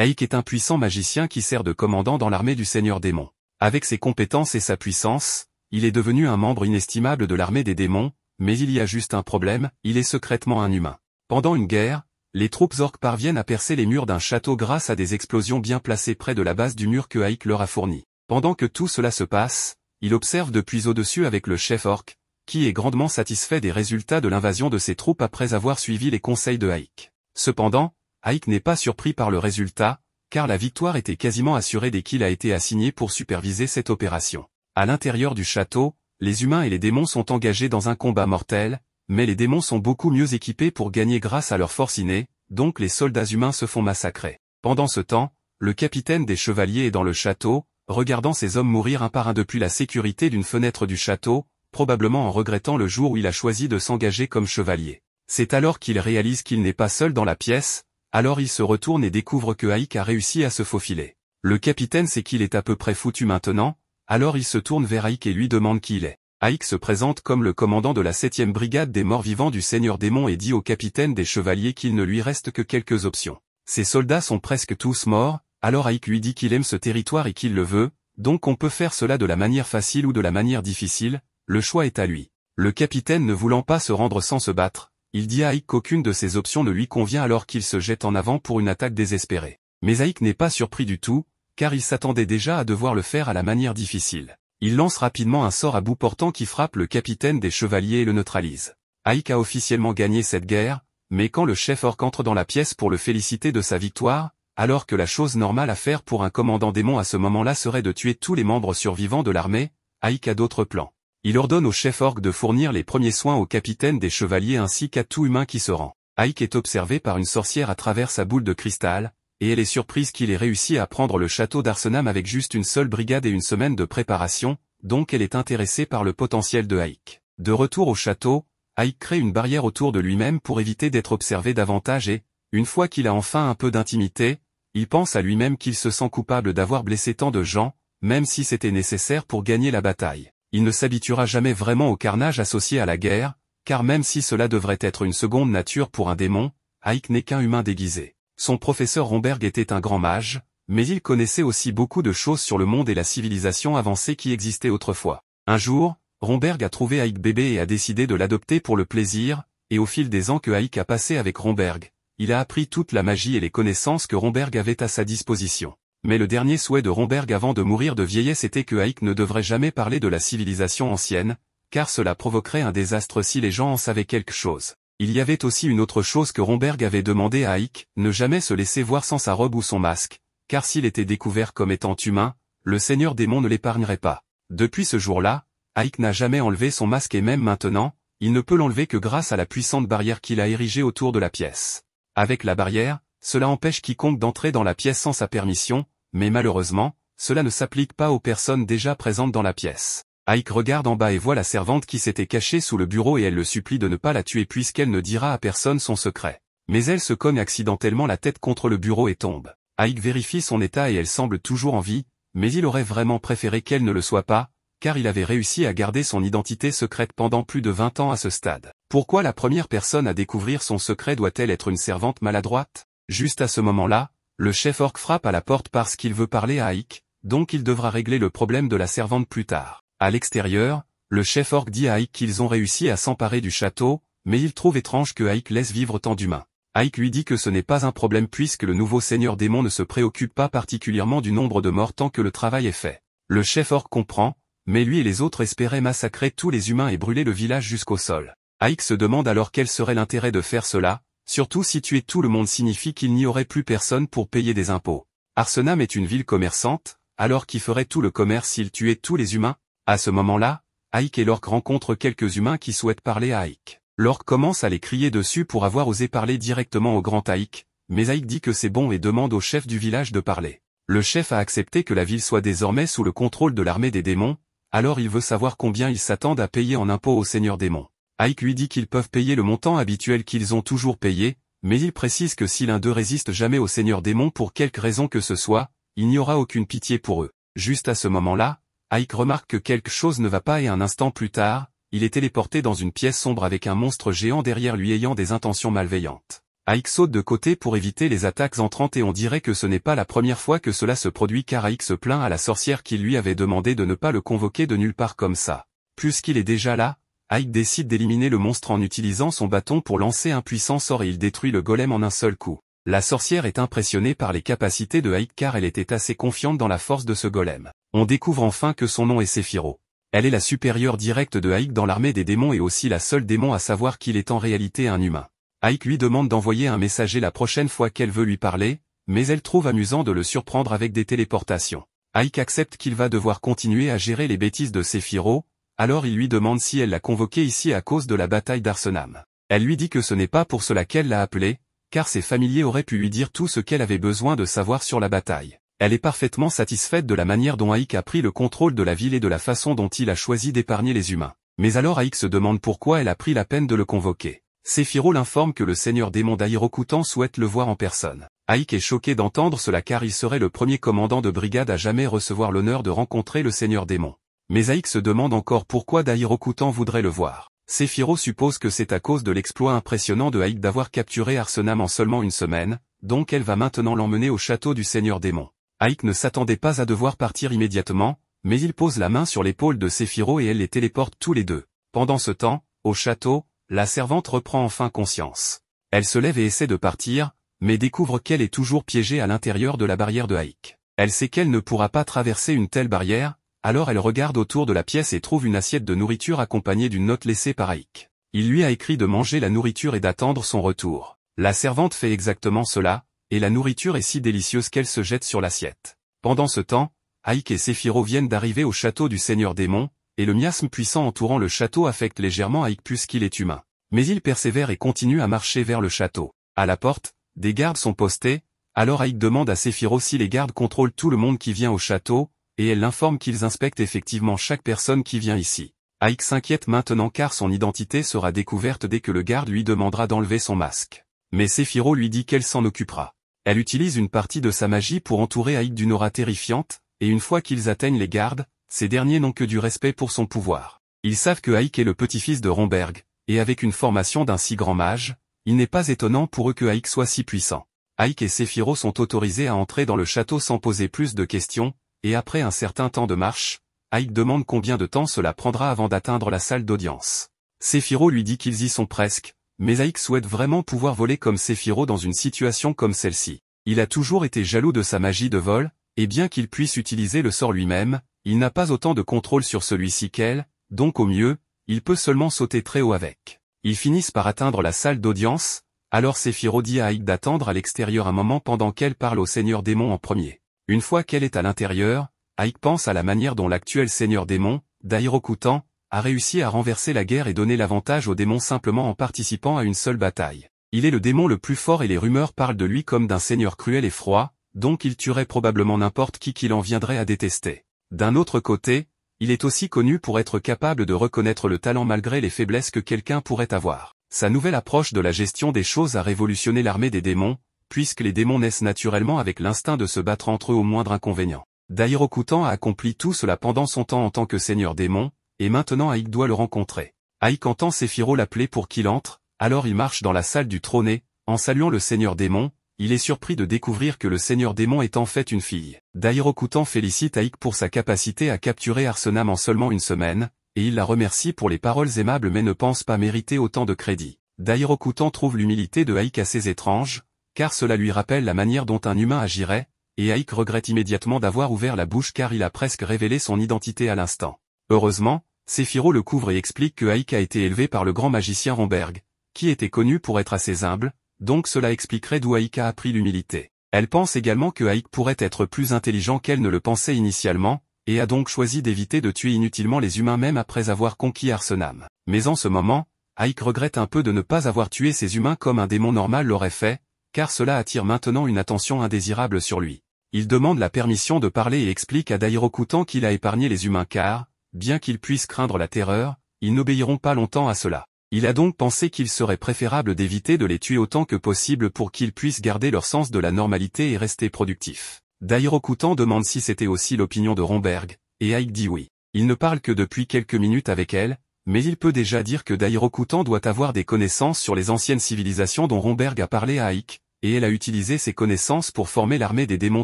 Aik est un puissant magicien qui sert de commandant dans l'armée du Seigneur Démon. Avec ses compétences et sa puissance, il est devenu un membre inestimable de l'armée des démons, mais il y a juste un problème, il est secrètement un humain. Pendant une guerre, les troupes orques parviennent à percer les murs d'un château grâce à des explosions bien placées près de la base du mur que Aik leur a fourni. Pendant que tout cela se passe, il observe depuis au-dessus avec le chef orc, qui est grandement satisfait des résultats de l'invasion de ses troupes après avoir suivi les conseils de Aik. Cependant, Aik n'est pas surpris par le résultat, car la victoire était quasiment assurée dès qu'il a été assigné pour superviser cette opération. À l'intérieur du château, les humains et les démons sont engagés dans un combat mortel, mais les démons sont beaucoup mieux équipés pour gagner grâce à leur force innée, donc les soldats humains se font massacrer. Pendant ce temps, le capitaine des chevaliers est dans le château, regardant ses hommes mourir un par un depuis la sécurité d'une fenêtre du château, probablement en regrettant le jour où il a choisi de s'engager comme chevalier. C'est alors qu'il réalise qu'il n'est pas seul dans la pièce, alors il se retourne et découvre que Aik a réussi à se faufiler. Le capitaine sait qu'il est à peu près foutu maintenant, alors il se tourne vers Aik et lui demande qui il est. Aik se présente comme le commandant de la 7e brigade des morts-vivants du Seigneur Démon et dit au capitaine des chevaliers qu'il ne lui reste que quelques options. Ses soldats sont presque tous morts, alors Aik lui dit qu'il aime ce territoire et qu'il le veut, donc on peut faire cela de la manière facile ou de la manière difficile, le choix est à lui. Le capitaine ne voulant pas se rendre sans se battre, il dit à Aik qu'aucune de ces options ne lui convient alors qu'il se jette en avant pour une attaque désespérée. Mais Aik n'est pas surpris du tout, car il s'attendait déjà à devoir le faire à la manière difficile. Il lance rapidement un sort à bout portant qui frappe le capitaine des chevaliers et le neutralise. Aik a officiellement gagné cette guerre, mais quand le chef orc entre dans la pièce pour le féliciter de sa victoire, alors que la chose normale à faire pour un commandant démon à ce moment-là serait de tuer tous les membres survivants de l'armée, Aik a d'autres plans. Il ordonne au chef orc de fournir les premiers soins au capitaine des chevaliers ainsi qu'à tout humain qui se rend. Aik est observé par une sorcière à travers sa boule de cristal, et elle est surprise qu'il ait réussi à prendre le château d'Arsenam avec juste une seule brigade et une semaine de préparation, donc elle est intéressée par le potentiel de Aik. De retour au château, Aik crée une barrière autour de lui-même pour éviter d'être observé davantage et, une fois qu'il a enfin un peu d'intimité, il pense à lui-même qu'il se sent coupable d'avoir blessé tant de gens, même si c'était nécessaire pour gagner la bataille. Il ne s'habituera jamais vraiment au carnage associé à la guerre, car même si cela devrait être une seconde nature pour un démon, Aik n'est qu'un humain déguisé. Son professeur Romberg était un grand mage, mais il connaissait aussi beaucoup de choses sur le monde et la civilisation avancée qui existait autrefois. Un jour, Romberg a trouvé Aik bébé et a décidé de l'adopter pour le plaisir, et au fil des ans que Aik a passé avec Romberg, il a appris toute la magie et les connaissances que Romberg avait à sa disposition. Mais le dernier souhait de Romberg avant de mourir de vieillesse était que Aik ne devrait jamais parler de la civilisation ancienne, car cela provoquerait un désastre si les gens en savaient quelque chose. Il y avait aussi une autre chose que Romberg avait demandé à Aik, ne jamais se laisser voir sans sa robe ou son masque, car s'il était découvert comme étant humain, le Seigneur Démon ne l'épargnerait pas. Depuis ce jour-là, Aik n'a jamais enlevé son masque et même maintenant, il ne peut l'enlever que grâce à la puissante barrière qu'il a érigée autour de la pièce. Avec la barrière, cela empêche quiconque d'entrer dans la pièce sans sa permission, mais malheureusement, cela ne s'applique pas aux personnes déjà présentes dans la pièce. Aik regarde en bas et voit la servante qui s'était cachée sous le bureau et elle le supplie de ne pas la tuer puisqu'elle ne dira à personne son secret. Mais elle se cogne accidentellement la tête contre le bureau et tombe. Aik vérifie son état et elle semble toujours en vie, mais il aurait vraiment préféré qu'elle ne le soit pas, car il avait réussi à garder son identité secrète pendant plus de 20 ans à ce stade. Pourquoi la première personne à découvrir son secret doit-elle être une servante maladroite? Juste à ce moment-là, le chef orc frappe à la porte parce qu'il veut parler à Aik, donc il devra régler le problème de la servante plus tard. À l'extérieur, le chef orc dit à Aik qu'ils ont réussi à s'emparer du château, mais il trouve étrange que Aik laisse vivre tant d'humains. Aik lui dit que ce n'est pas un problème puisque le nouveau seigneur démon ne se préoccupe pas particulièrement du nombre de morts tant que le travail est fait. Le chef orc comprend, mais lui et les autres espéraient massacrer tous les humains et brûler le village jusqu'au sol. Aik se demande alors quel serait l'intérêt de faire cela, surtout si tuer tout le monde signifie qu'il n'y aurait plus personne pour payer des impôts. Arsenam est une ville commerçante, alors qui ferait tout le commerce s'il tuait tous les humains? À ce moment-là, Aik et l'orc rencontrent quelques humains qui souhaitent parler à Aik. L'orc commence à les crier dessus pour avoir osé parler directement au grand Aik, mais Aik dit que c'est bon et demande au chef du village de parler. Le chef a accepté que la ville soit désormais sous le contrôle de l'armée des démons, alors il veut savoir combien ils s'attendent à payer en impôts au seigneur démon. Aik lui dit qu'ils peuvent payer le montant habituel qu'ils ont toujours payé, mais il précise que si l'un d'eux résiste jamais au seigneur démon pour quelque raison que ce soit, il n'y aura aucune pitié pour eux. Juste à ce moment-là, Aik remarque que quelque chose ne va pas et un instant plus tard, il est téléporté dans une pièce sombre avec un monstre géant derrière lui ayant des intentions malveillantes. Aik saute de côté pour éviter les attaques entrantes et on dirait que ce n'est pas la première fois que cela se produit car Aik se plaint à la sorcière qui lui avait demandé de ne pas le convoquer de nulle part comme ça. Puisqu'il est déjà là, Aik décide d'éliminer le monstre en utilisant son bâton pour lancer un puissant sort et il détruit le golem en un seul coup. La sorcière est impressionnée par les capacités de Aik car elle était assez confiante dans la force de ce golem. On découvre enfin que son nom est Sephiroth. Elle est la supérieure directe de Aik dans l'armée des démons et aussi la seule démon à savoir qu'il est en réalité un humain. Aik lui demande d'envoyer un messager la prochaine fois qu'elle veut lui parler, mais elle trouve amusant de le surprendre avec des téléportations. Aik accepte qu'il va devoir continuer à gérer les bêtises de Sephiroth, alors il lui demande si elle l'a convoqué ici à cause de la bataille d'Arsenam. Elle lui dit que ce n'est pas pour cela qu'elle l'a appelé, car ses familiers auraient pu lui dire tout ce qu'elle avait besoin de savoir sur la bataille. Elle est parfaitement satisfaite de la manière dont Aik a pris le contrôle de la ville et de la façon dont il a choisi d'épargner les humains. Mais alors Aik se demande pourquoi elle a pris la peine de le convoquer. Sephiroth l'informe que le seigneur démon d'Ahirokutan souhaite le voir en personne. Aik est choqué d'entendre cela car il serait le premier commandant de brigade à jamais recevoir l'honneur de rencontrer le seigneur démon. Mais Aik se demande encore pourquoi d'Ahirokutan voudrait le voir. Sephiroth suppose que c'est à cause de l'exploit impressionnant de Aik d'avoir capturé Arsenam en seulement une semaine, donc elle va maintenant l'emmener au château du seigneur démon. Aik ne s'attendait pas à devoir partir immédiatement, mais il pose la main sur l'épaule de Sephiroth et elle les téléporte tous les deux. Pendant ce temps, au château, la servante reprend enfin conscience. Elle se lève et essaie de partir, mais découvre qu'elle est toujours piégée à l'intérieur de la barrière de Aik. Elle sait qu'elle ne pourra pas traverser une telle barrière, alors elle regarde autour de la pièce et trouve une assiette de nourriture accompagnée d'une note laissée par Aik. Il lui a écrit de manger la nourriture et d'attendre son retour. La servante fait exactement cela, et la nourriture est si délicieuse qu'elle se jette sur l'assiette. Pendant ce temps, Aik et Sephiroth viennent d'arriver au château du seigneur démon, et le miasme puissant entourant le château affecte légèrement Aik puisqu'il est humain. Mais il persévère et continue à marcher vers le château. À la porte, des gardes sont postés, alors Aik demande à Sephiroth si les gardes contrôlent tout le monde qui vient au château, et elle l'informe qu'ils inspectent effectivement chaque personne qui vient ici. Aik s'inquiète maintenant car son identité sera découverte dès que le garde lui demandera d'enlever son masque. Mais Sephiroth lui dit qu'elle s'en occupera. Elle utilise une partie de sa magie pour entourer Aik d'une aura terrifiante, et une fois qu'ils atteignent les gardes, ces derniers n'ont que du respect pour son pouvoir. Ils savent que Aik est le petit-fils de Romberg, et avec une formation d'un si grand mage, il n'est pas étonnant pour eux que Aik soit si puissant. Aik et Sephiroth sont autorisés à entrer dans le château sans poser plus de questions, et après un certain temps de marche, Aik demande combien de temps cela prendra avant d'atteindre la salle d'audience. Sephiroth lui dit qu'ils y sont presque, mais Aik souhaite vraiment pouvoir voler comme Sephiroth dans une situation comme celle-ci. Il a toujours été jaloux de sa magie de vol, et bien qu'il puisse utiliser le sort lui-même, il n'a pas autant de contrôle sur celui-ci qu'elle, donc au mieux, il peut seulement sauter très haut avec. Ils finissent par atteindre la salle d'audience, alors Sephiroth dit à Aik d'attendre à l'extérieur un moment pendant qu'elle parle au seigneur démon en premier. Une fois qu'elle est à l'intérieur, Aik pense à la manière dont l'actuel seigneur démon, d'Ahirokutan, a réussi à renverser la guerre et donner l'avantage aux démons simplement en participant à une seule bataille. Il est le démon le plus fort et les rumeurs parlent de lui comme d'un seigneur cruel et froid, donc il tuerait probablement n'importe qui l'en viendrait à détester. D'un autre côté, il est aussi connu pour être capable de reconnaître le talent malgré les faiblesses que quelqu'un pourrait avoir. Sa nouvelle approche de la gestion des choses a révolutionné l'armée des démons, puisque les démons naissent naturellement avec l'instinct de se battre entre eux au moindre inconvénient. D'Ahirokutan a accompli tout cela pendant son temps en tant que seigneur démon, et maintenant Aik doit le rencontrer. Aik entend Sephiroth l'appeler pour qu'il entre, alors il marche dans la salle du trône, en saluant le seigneur démon, il est surpris de découvrir que le seigneur démon est en fait une fille. D'Ahirokutan félicite Aik pour sa capacité à capturer Arsenam en seulement une semaine, et il la remercie pour les paroles aimables mais ne pense pas mériter autant de crédit. D'Ahirokutan trouve l'humilité de Aik assez étrange, car cela lui rappelle la manière dont un humain agirait, et Aik regrette immédiatement d'avoir ouvert la bouche car il a presque révélé son identité à l'instant. Heureusement, Sephiroth le couvre et explique que Aik a été élevé par le grand magicien Romberg, qui était connu pour être assez humble, donc cela expliquerait d'où Aik a appris l'humilité. Elle pense également que Aik pourrait être plus intelligent qu'elle ne le pensait initialement, et a donc choisi d'éviter de tuer inutilement les humains même après avoir conquis Arsenam. Mais en ce moment, Aik regrette un peu de ne pas avoir tué ces humains comme un démon normal l'aurait fait, car cela attire maintenant une attention indésirable sur lui. Il demande la permission de parler et explique à d'Ahirokutan qu'il a épargné les humains car, bien qu'ils puissent craindre la terreur, ils n'obéiront pas longtemps à cela. Il a donc pensé qu'il serait préférable d'éviter de les tuer autant que possible pour qu'ils puissent garder leur sens de la normalité et rester productifs. D'Ahirokutan demande si c'était aussi l'opinion de Romberg, et Aik dit oui. Il ne parle que depuis quelques minutes avec elle, mais il peut déjà dire que Dairokutan doit avoir des connaissances sur les anciennes civilisations dont Romberg a parlé à Aik, et elle a utilisé ces connaissances pour former l'armée des démons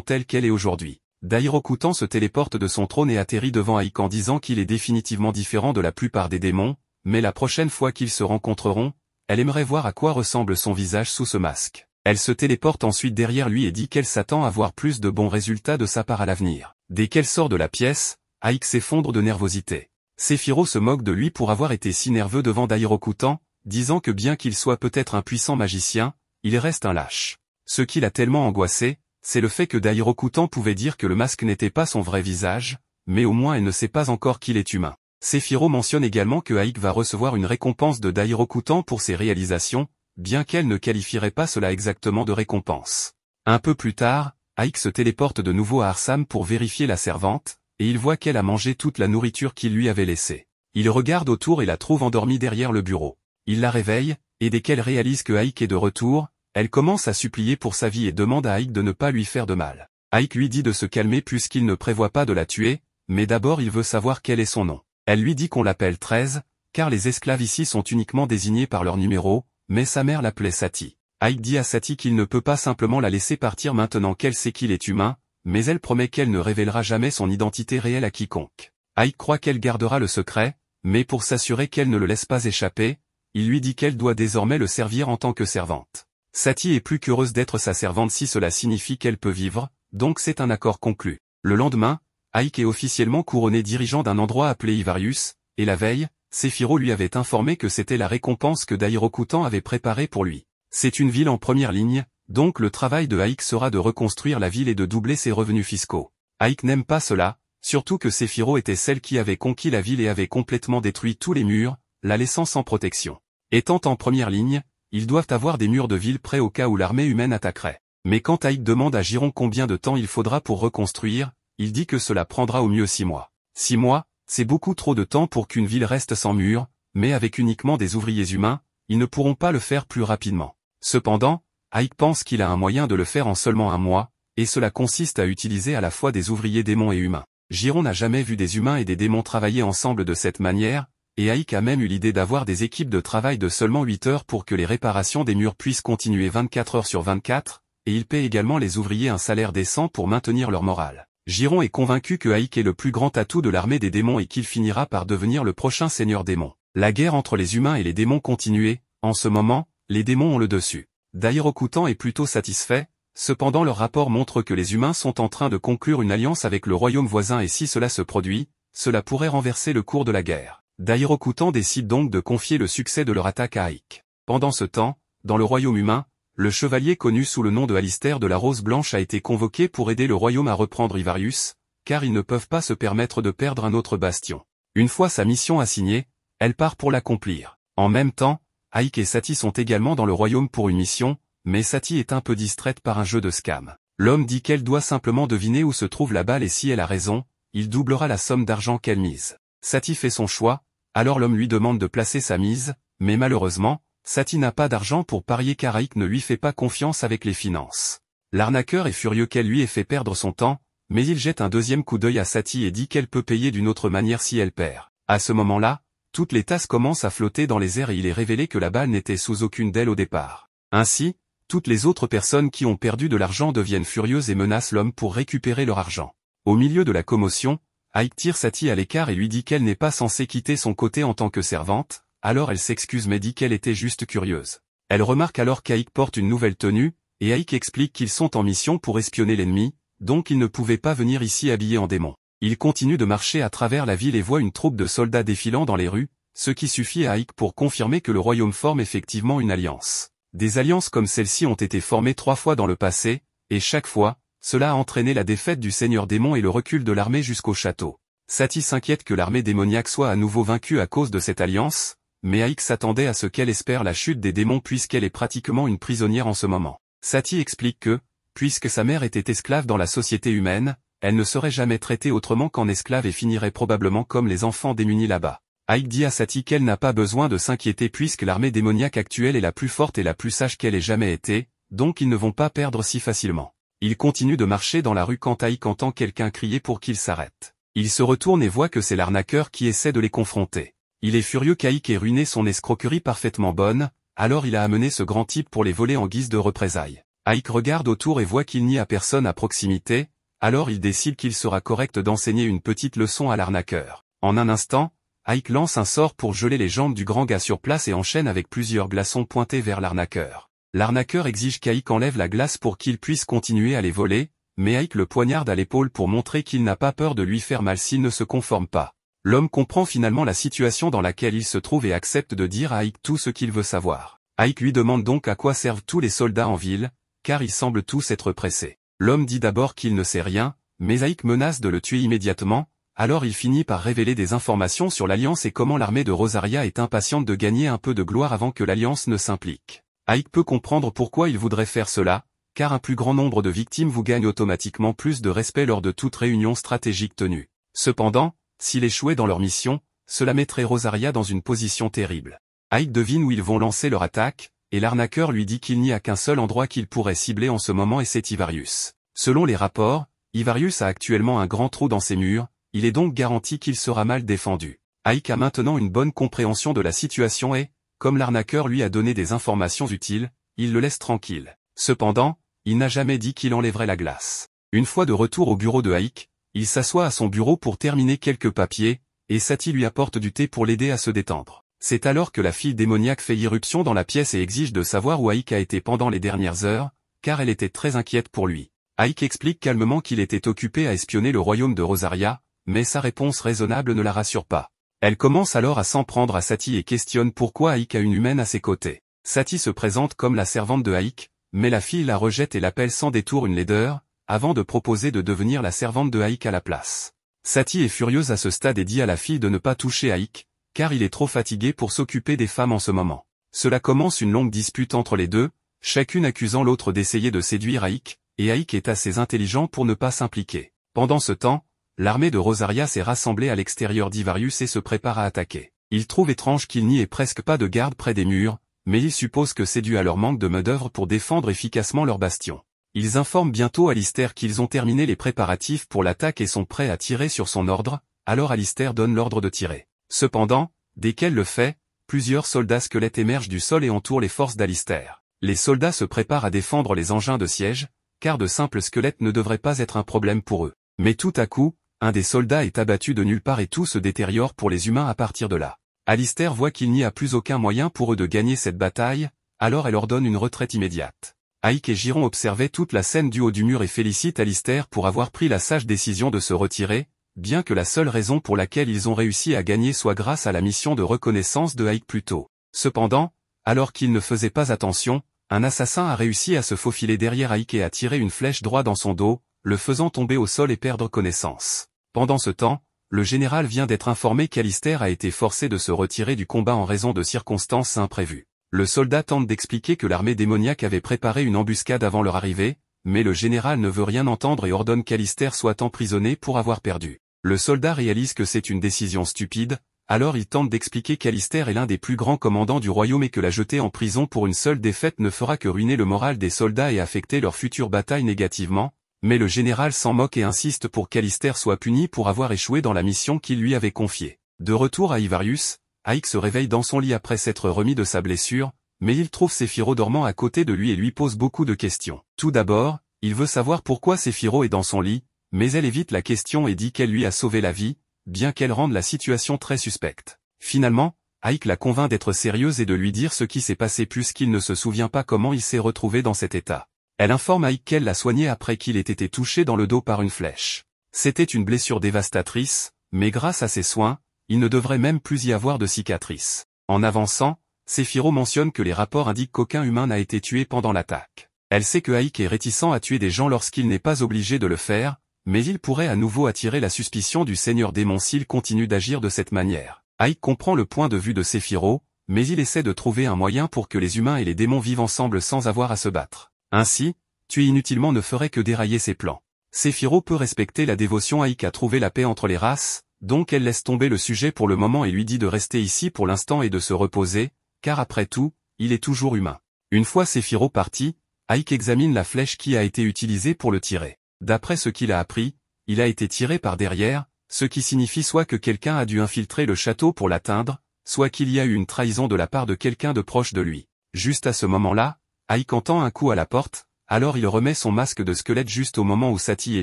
telle qu'elle est aujourd'hui. Dairokutan se téléporte de son trône et atterrit devant Aik en disant qu'il est définitivement différent de la plupart des démons, mais la prochaine fois qu'ils se rencontreront, elle aimerait voir à quoi ressemble son visage sous ce masque. Elle se téléporte ensuite derrière lui et dit qu'elle s'attend à voir plus de bons résultats de sa part à l'avenir. Dès qu'elle sort de la pièce, Aik s'effondre de nervosité. Sephiroth se moque de lui pour avoir été si nerveux devant Dairokutan, disant que bien qu'il soit peut-être un puissant magicien, il reste un lâche. Ce qui l'a tellement angoissé, c'est le fait que Dairokutan pouvait dire que le masque n'était pas son vrai visage, mais au moins elle ne sait pas encore qu'il est humain. Sephiroth mentionne également que Aik va recevoir une récompense de Dairokutan pour ses réalisations, bien qu'elle ne qualifierait pas cela exactement de récompense. Un peu plus tard, Aik se téléporte de nouveau à Arsam pour vérifier la servante, et il voit qu'elle a mangé toute la nourriture qu'il lui avait laissée. Il regarde autour et la trouve endormie derrière le bureau. Il la réveille, et dès qu'elle réalise que Aik est de retour, elle commence à supplier pour sa vie et demande à Aik de ne pas lui faire de mal. Aik lui dit de se calmer puisqu'il ne prévoit pas de la tuer, mais d'abord il veut savoir quel est son nom. Elle lui dit qu'on l'appelle 13, car les esclaves ici sont uniquement désignés par leur numéro, mais sa mère l'appelait Sati. Aik dit à Sati qu'il ne peut pas simplement la laisser partir maintenant qu'elle sait qu'il est humain, mais elle promet qu'elle ne révélera jamais son identité réelle à quiconque. Aik croit qu'elle gardera le secret, mais pour s'assurer qu'elle ne le laisse pas échapper, il lui dit qu'elle doit désormais le servir en tant que servante. Sati est plus qu'heureuse d'être sa servante si cela signifie qu'elle peut vivre, donc c'est un accord conclu. Le lendemain, Aik est officiellement couronné dirigeant d'un endroit appelé Ivarius, et la veille, Sephiroth lui avait informé que c'était la récompense que Dairokutan avait préparée pour lui. C'est une ville en première ligne, donc le travail de Aik sera de reconstruire la ville et de doubler ses revenus fiscaux. Aik n'aime pas cela, surtout que Sephiroth était celle qui avait conquis la ville et avait complètement détruit tous les murs, la laissant sans protection. Étant en première ligne, ils doivent avoir des murs de ville prêts au cas où l'armée humaine attaquerait. Mais quand Aik demande à Giron combien de temps il faudra pour reconstruire, il dit que cela prendra au mieux 6 mois. 6 mois, c'est beaucoup trop de temps pour qu'une ville reste sans murs, mais avec uniquement des ouvriers humains, ils ne pourront pas le faire plus rapidement. Cependant, Aik pense qu'il a un moyen de le faire en seulement 1 mois, et cela consiste à utiliser à la fois des ouvriers démons et humains. Giron n'a jamais vu des humains et des démons travailler ensemble de cette manière, et Aik a même eu l'idée d'avoir des équipes de travail de seulement 8 heures pour que les réparations des murs puissent continuer 24 heures sur 24, et il paie également les ouvriers un salaire décent pour maintenir leur morale. Giron est convaincu que Aik est le plus grand atout de l'armée des démons et qu'il finira par devenir le prochain seigneur démon. La guerre entre les humains et les démons continue, en ce moment, les démons ont le dessus. Dairokutan est plutôt satisfait, cependant leur rapport montre que les humains sont en train de conclure une alliance avec le royaume voisin et si cela se produit, cela pourrait renverser le cours de la guerre. Dairokutan décide donc de confier le succès de leur attaque à Aik. Pendant ce temps, dans le royaume humain, le chevalier connu sous le nom de Alistair de la Rose Blanche a été convoqué pour aider le royaume à reprendre Ivarius, car ils ne peuvent pas se permettre de perdre un autre bastion. Une fois sa mission assignée, elle part pour l'accomplir. En même temps, Aik et Sati sont également dans le royaume pour une mission, mais Sati est un peu distraite par un jeu de scam. L'homme dit qu'elle doit simplement deviner où se trouve la balle et si elle a raison, il doublera la somme d'argent qu'elle mise. Sati fait son choix, alors l'homme lui demande de placer sa mise, mais malheureusement, Sati n'a pas d'argent pour parier car Aik ne lui fait pas confiance avec les finances. L'arnaqueur est furieux qu'elle lui ait fait perdre son temps, mais il jette un deuxième coup d'œil à Sati et dit qu'elle peut payer d'une autre manière si elle perd. À ce moment-là, toutes les tasses commencent à flotter dans les airs et il est révélé que la balle n'était sous aucune d'elles au départ. Ainsi, toutes les autres personnes qui ont perdu de l'argent deviennent furieuses et menacent l'homme pour récupérer leur argent. Au milieu de la commotion, Aik tire Sati à l'écart et lui dit qu'elle n'est pas censée quitter son côté en tant que servante, alors elle s'excuse mais dit qu'elle était juste curieuse. Elle remarque alors qu'Aik porte une nouvelle tenue, et Aik explique qu'ils sont en mission pour espionner l'ennemi, donc ils ne pouvaient pas venir ici habillés en démons. Il continue de marcher à travers la ville et voit une troupe de soldats défilant dans les rues, ce qui suffit à Aik pour confirmer que le royaume forme effectivement une alliance. Des alliances comme celle-ci ont été formées 3 fois dans le passé, et chaque fois, cela a entraîné la défaite du seigneur démon et le recul de l'armée jusqu'au château. Sati s'inquiète que l'armée démoniaque soit à nouveau vaincue à cause de cette alliance, mais Aik s'attendait à ce qu'elle espère la chute des démons puisqu'elle est pratiquement une prisonnière en ce moment. Sati explique que, puisque sa mère était esclave dans la société humaine, elle ne serait jamais traitée autrement qu'en esclave et finirait probablement comme les enfants démunis là-bas. Aik dit à Sati qu'elle n'a pas besoin de s'inquiéter puisque l'armée démoniaque actuelle est la plus forte et la plus sage qu'elle ait jamais été, donc ils ne vont pas perdre si facilement. Il continue de marcher dans la rue quand Aik entend quelqu'un crier pour qu'il s'arrête. Il se retourne et voit que c'est l'arnaqueur qui essaie de les confronter. Il est furieux qu'Aïk ait ruiné son escroquerie parfaitement bonne, alors il a amené ce grand type pour les voler en guise de représailles. Aïk regarde autour et voit qu'il n'y a personne à proximité, alors il décide qu'il sera correct d'enseigner une petite leçon à l'arnaqueur. En un instant, Aïk lance un sort pour geler les jambes du grand gars sur place et enchaîne avec plusieurs glaçons pointés vers l'arnaqueur. L'arnaqueur exige qu'Aïk enlève la glace pour qu'il puisse continuer à les voler, mais Aïk le poignarde à l'épaule pour montrer qu'il n'a pas peur de lui faire mal s'il ne se conforme pas. L'homme comprend finalement la situation dans laquelle il se trouve et accepte de dire à Aïk tout ce qu'il veut savoir. Aïk lui demande donc à quoi servent tous les soldats en ville, car ils semblent tous être pressés. L'homme dit d'abord qu'il ne sait rien, mais Aïk menace de le tuer immédiatement, alors il finit par révéler des informations sur l'Alliance et comment l'armée de Rosaria est impatiente de gagner un peu de gloire avant que l'Alliance ne s'implique. Aïk peut comprendre pourquoi il voudrait faire cela, car un plus grand nombre de victimes vous gagne automatiquement plus de respect lors de toute réunion stratégique tenue. Cependant, s'il échouait dans leur mission, cela mettrait Rosaria dans une position terrible. Aïk devine où ils vont lancer leur attaque, et l'arnaqueur lui dit qu'il n'y a qu'un seul endroit qu'il pourrait cibler en ce moment et c'est Ivarius. Selon les rapports, Ivarius a actuellement un grand trou dans ses murs, il est donc garanti qu'il sera mal défendu. Aïk a maintenant une bonne compréhension de la situation et, comme l'arnaqueur lui a donné des informations utiles, il le laisse tranquille. Cependant, il n'a jamais dit qu'il enlèverait la glace. Une fois de retour au bureau de Aïk, il s'assoit à son bureau pour terminer quelques papiers, et Sati lui apporte du thé pour l'aider à se détendre. C'est alors que la fille démoniaque fait irruption dans la pièce et exige de savoir où Aïk a été pendant les dernières heures, car elle était très inquiète pour lui. Aïk explique calmement qu'il était occupé à espionner le royaume de Rosaria, mais sa réponse raisonnable ne la rassure pas. Elle commence alors à s'en prendre à Sati et questionne pourquoi Aïk a une humaine à ses côtés. Sati se présente comme la servante de Aïk, mais la fille la rejette et l'appelle sans détour une laideur, avant de proposer de devenir la servante de Aïk à la place. Sati est furieuse à ce stade et dit à la fille de ne pas toucher Aïk, car il est trop fatigué pour s'occuper des femmes en ce moment. Cela commence une longue dispute entre les deux, chacune accusant l'autre d'essayer de séduire Aïk, et Aïk est assez intelligent pour ne pas s'impliquer. Pendant ce temps, l'armée de Rosaria s'est rassemblée à l'extérieur d'Ivarius et se prépare à attaquer. Il trouve étrange qu'il n'y ait presque pas de garde près des murs, mais il suppose que c'est dû à leur manque de main-d'œuvre pour défendre efficacement leur bastion. Ils informent bientôt Alistair qu'ils ont terminé les préparatifs pour l'attaque et sont prêts à tirer sur son ordre, alors Alistair donne l'ordre de tirer. Cependant, dès qu'elle le fait, plusieurs soldats squelettes émergent du sol et entourent les forces d'Alistair. Les soldats se préparent à défendre les engins de siège, car de simples squelettes ne devraient pas être un problème pour eux. Mais tout à coup, un des soldats est abattu de nulle part et tout se détériore pour les humains à partir de là. Alistair voit qu'il n'y a plus aucun moyen pour eux de gagner cette bataille, alors elle ordonne une retraite immédiate. Aïk et Giron observaient toute la scène du haut du mur et félicitent Alistair pour avoir pris la sage décision de se retirer, bien que la seule raison pour laquelle ils ont réussi à gagner soit grâce à la mission de reconnaissance de Aïk plus tôt. Cependant, alors qu'ils ne faisaient pas attention, un assassin a réussi à se faufiler derrière Aïk et à tirer une flèche droit dans son dos, le faisant tomber au sol et perdre connaissance. Pendant ce temps, le général vient d'être informé qu'Alistair a été forcé de se retirer du combat en raison de circonstances imprévues. Le soldat tente d'expliquer que l'armée démoniaque avait préparé une embuscade avant leur arrivée, mais le général ne veut rien entendre et ordonne qu'Alistair soit emprisonné pour avoir perdu. Le soldat réalise que c'est une décision stupide, alors il tente d'expliquer qu'Alistair est l'un des plus grands commandants du royaume et que la jeter en prison pour une seule défaite ne fera que ruiner le moral des soldats et affecter leur future bataille négativement, mais le général s'en moque et insiste pour qu'Alistair soit puni pour avoir échoué dans la mission qu'il lui avait confiée. De retour à Ivarius, Aïk se réveille dans son lit après s'être remis de sa blessure, mais il trouve Séphiro dormant à côté de lui et lui pose beaucoup de questions. Tout d'abord, il veut savoir pourquoi Séphiro est dans son lit, mais elle évite la question et dit qu'elle lui a sauvé la vie, bien qu'elle rende la situation très suspecte. Finalement, Aïk la convainc d'être sérieuse et de lui dire ce qui s'est passé puisqu'il ne se souvient pas comment il s'est retrouvé dans cet état. Elle informe Aïk qu'elle l'a soigné après qu'il ait été touché dans le dos par une flèche. C'était une blessure dévastatrice, mais grâce à ses soins, il ne devrait même plus y avoir de cicatrice. En avançant, Séphiro mentionne que les rapports indiquent qu'aucun humain n'a été tué pendant l'attaque. Elle sait que Aïk est réticent à tuer des gens lorsqu'il n'est pas obligé de le faire, mais il pourrait à nouveau attirer la suspicion du seigneur démon s'il continue d'agir de cette manière. Aïk comprend le point de vue de Séphiro, mais il essaie de trouver un moyen pour que les humains et les démons vivent ensemble sans avoir à se battre. Ainsi, tuer inutilement ne ferait que dérailler ses plans. Séphiro peut respecter la dévotion Aïk à trouver la paix entre les races, donc elle laisse tomber le sujet pour le moment et lui dit de rester ici pour l'instant et de se reposer, car après tout, il est toujours humain. Une fois Séphiro parti, Aïk examine la flèche qui a été utilisée pour le tirer. D'après ce qu'il a appris, il a été tiré par derrière, ce qui signifie soit que quelqu'un a dû infiltrer le château pour l'atteindre, soit qu'il y a eu une trahison de la part de quelqu'un de proche de lui. Juste à ce moment-là, Ike entend un coup à la porte, alors il remet son masque de squelette juste au moment où Satie et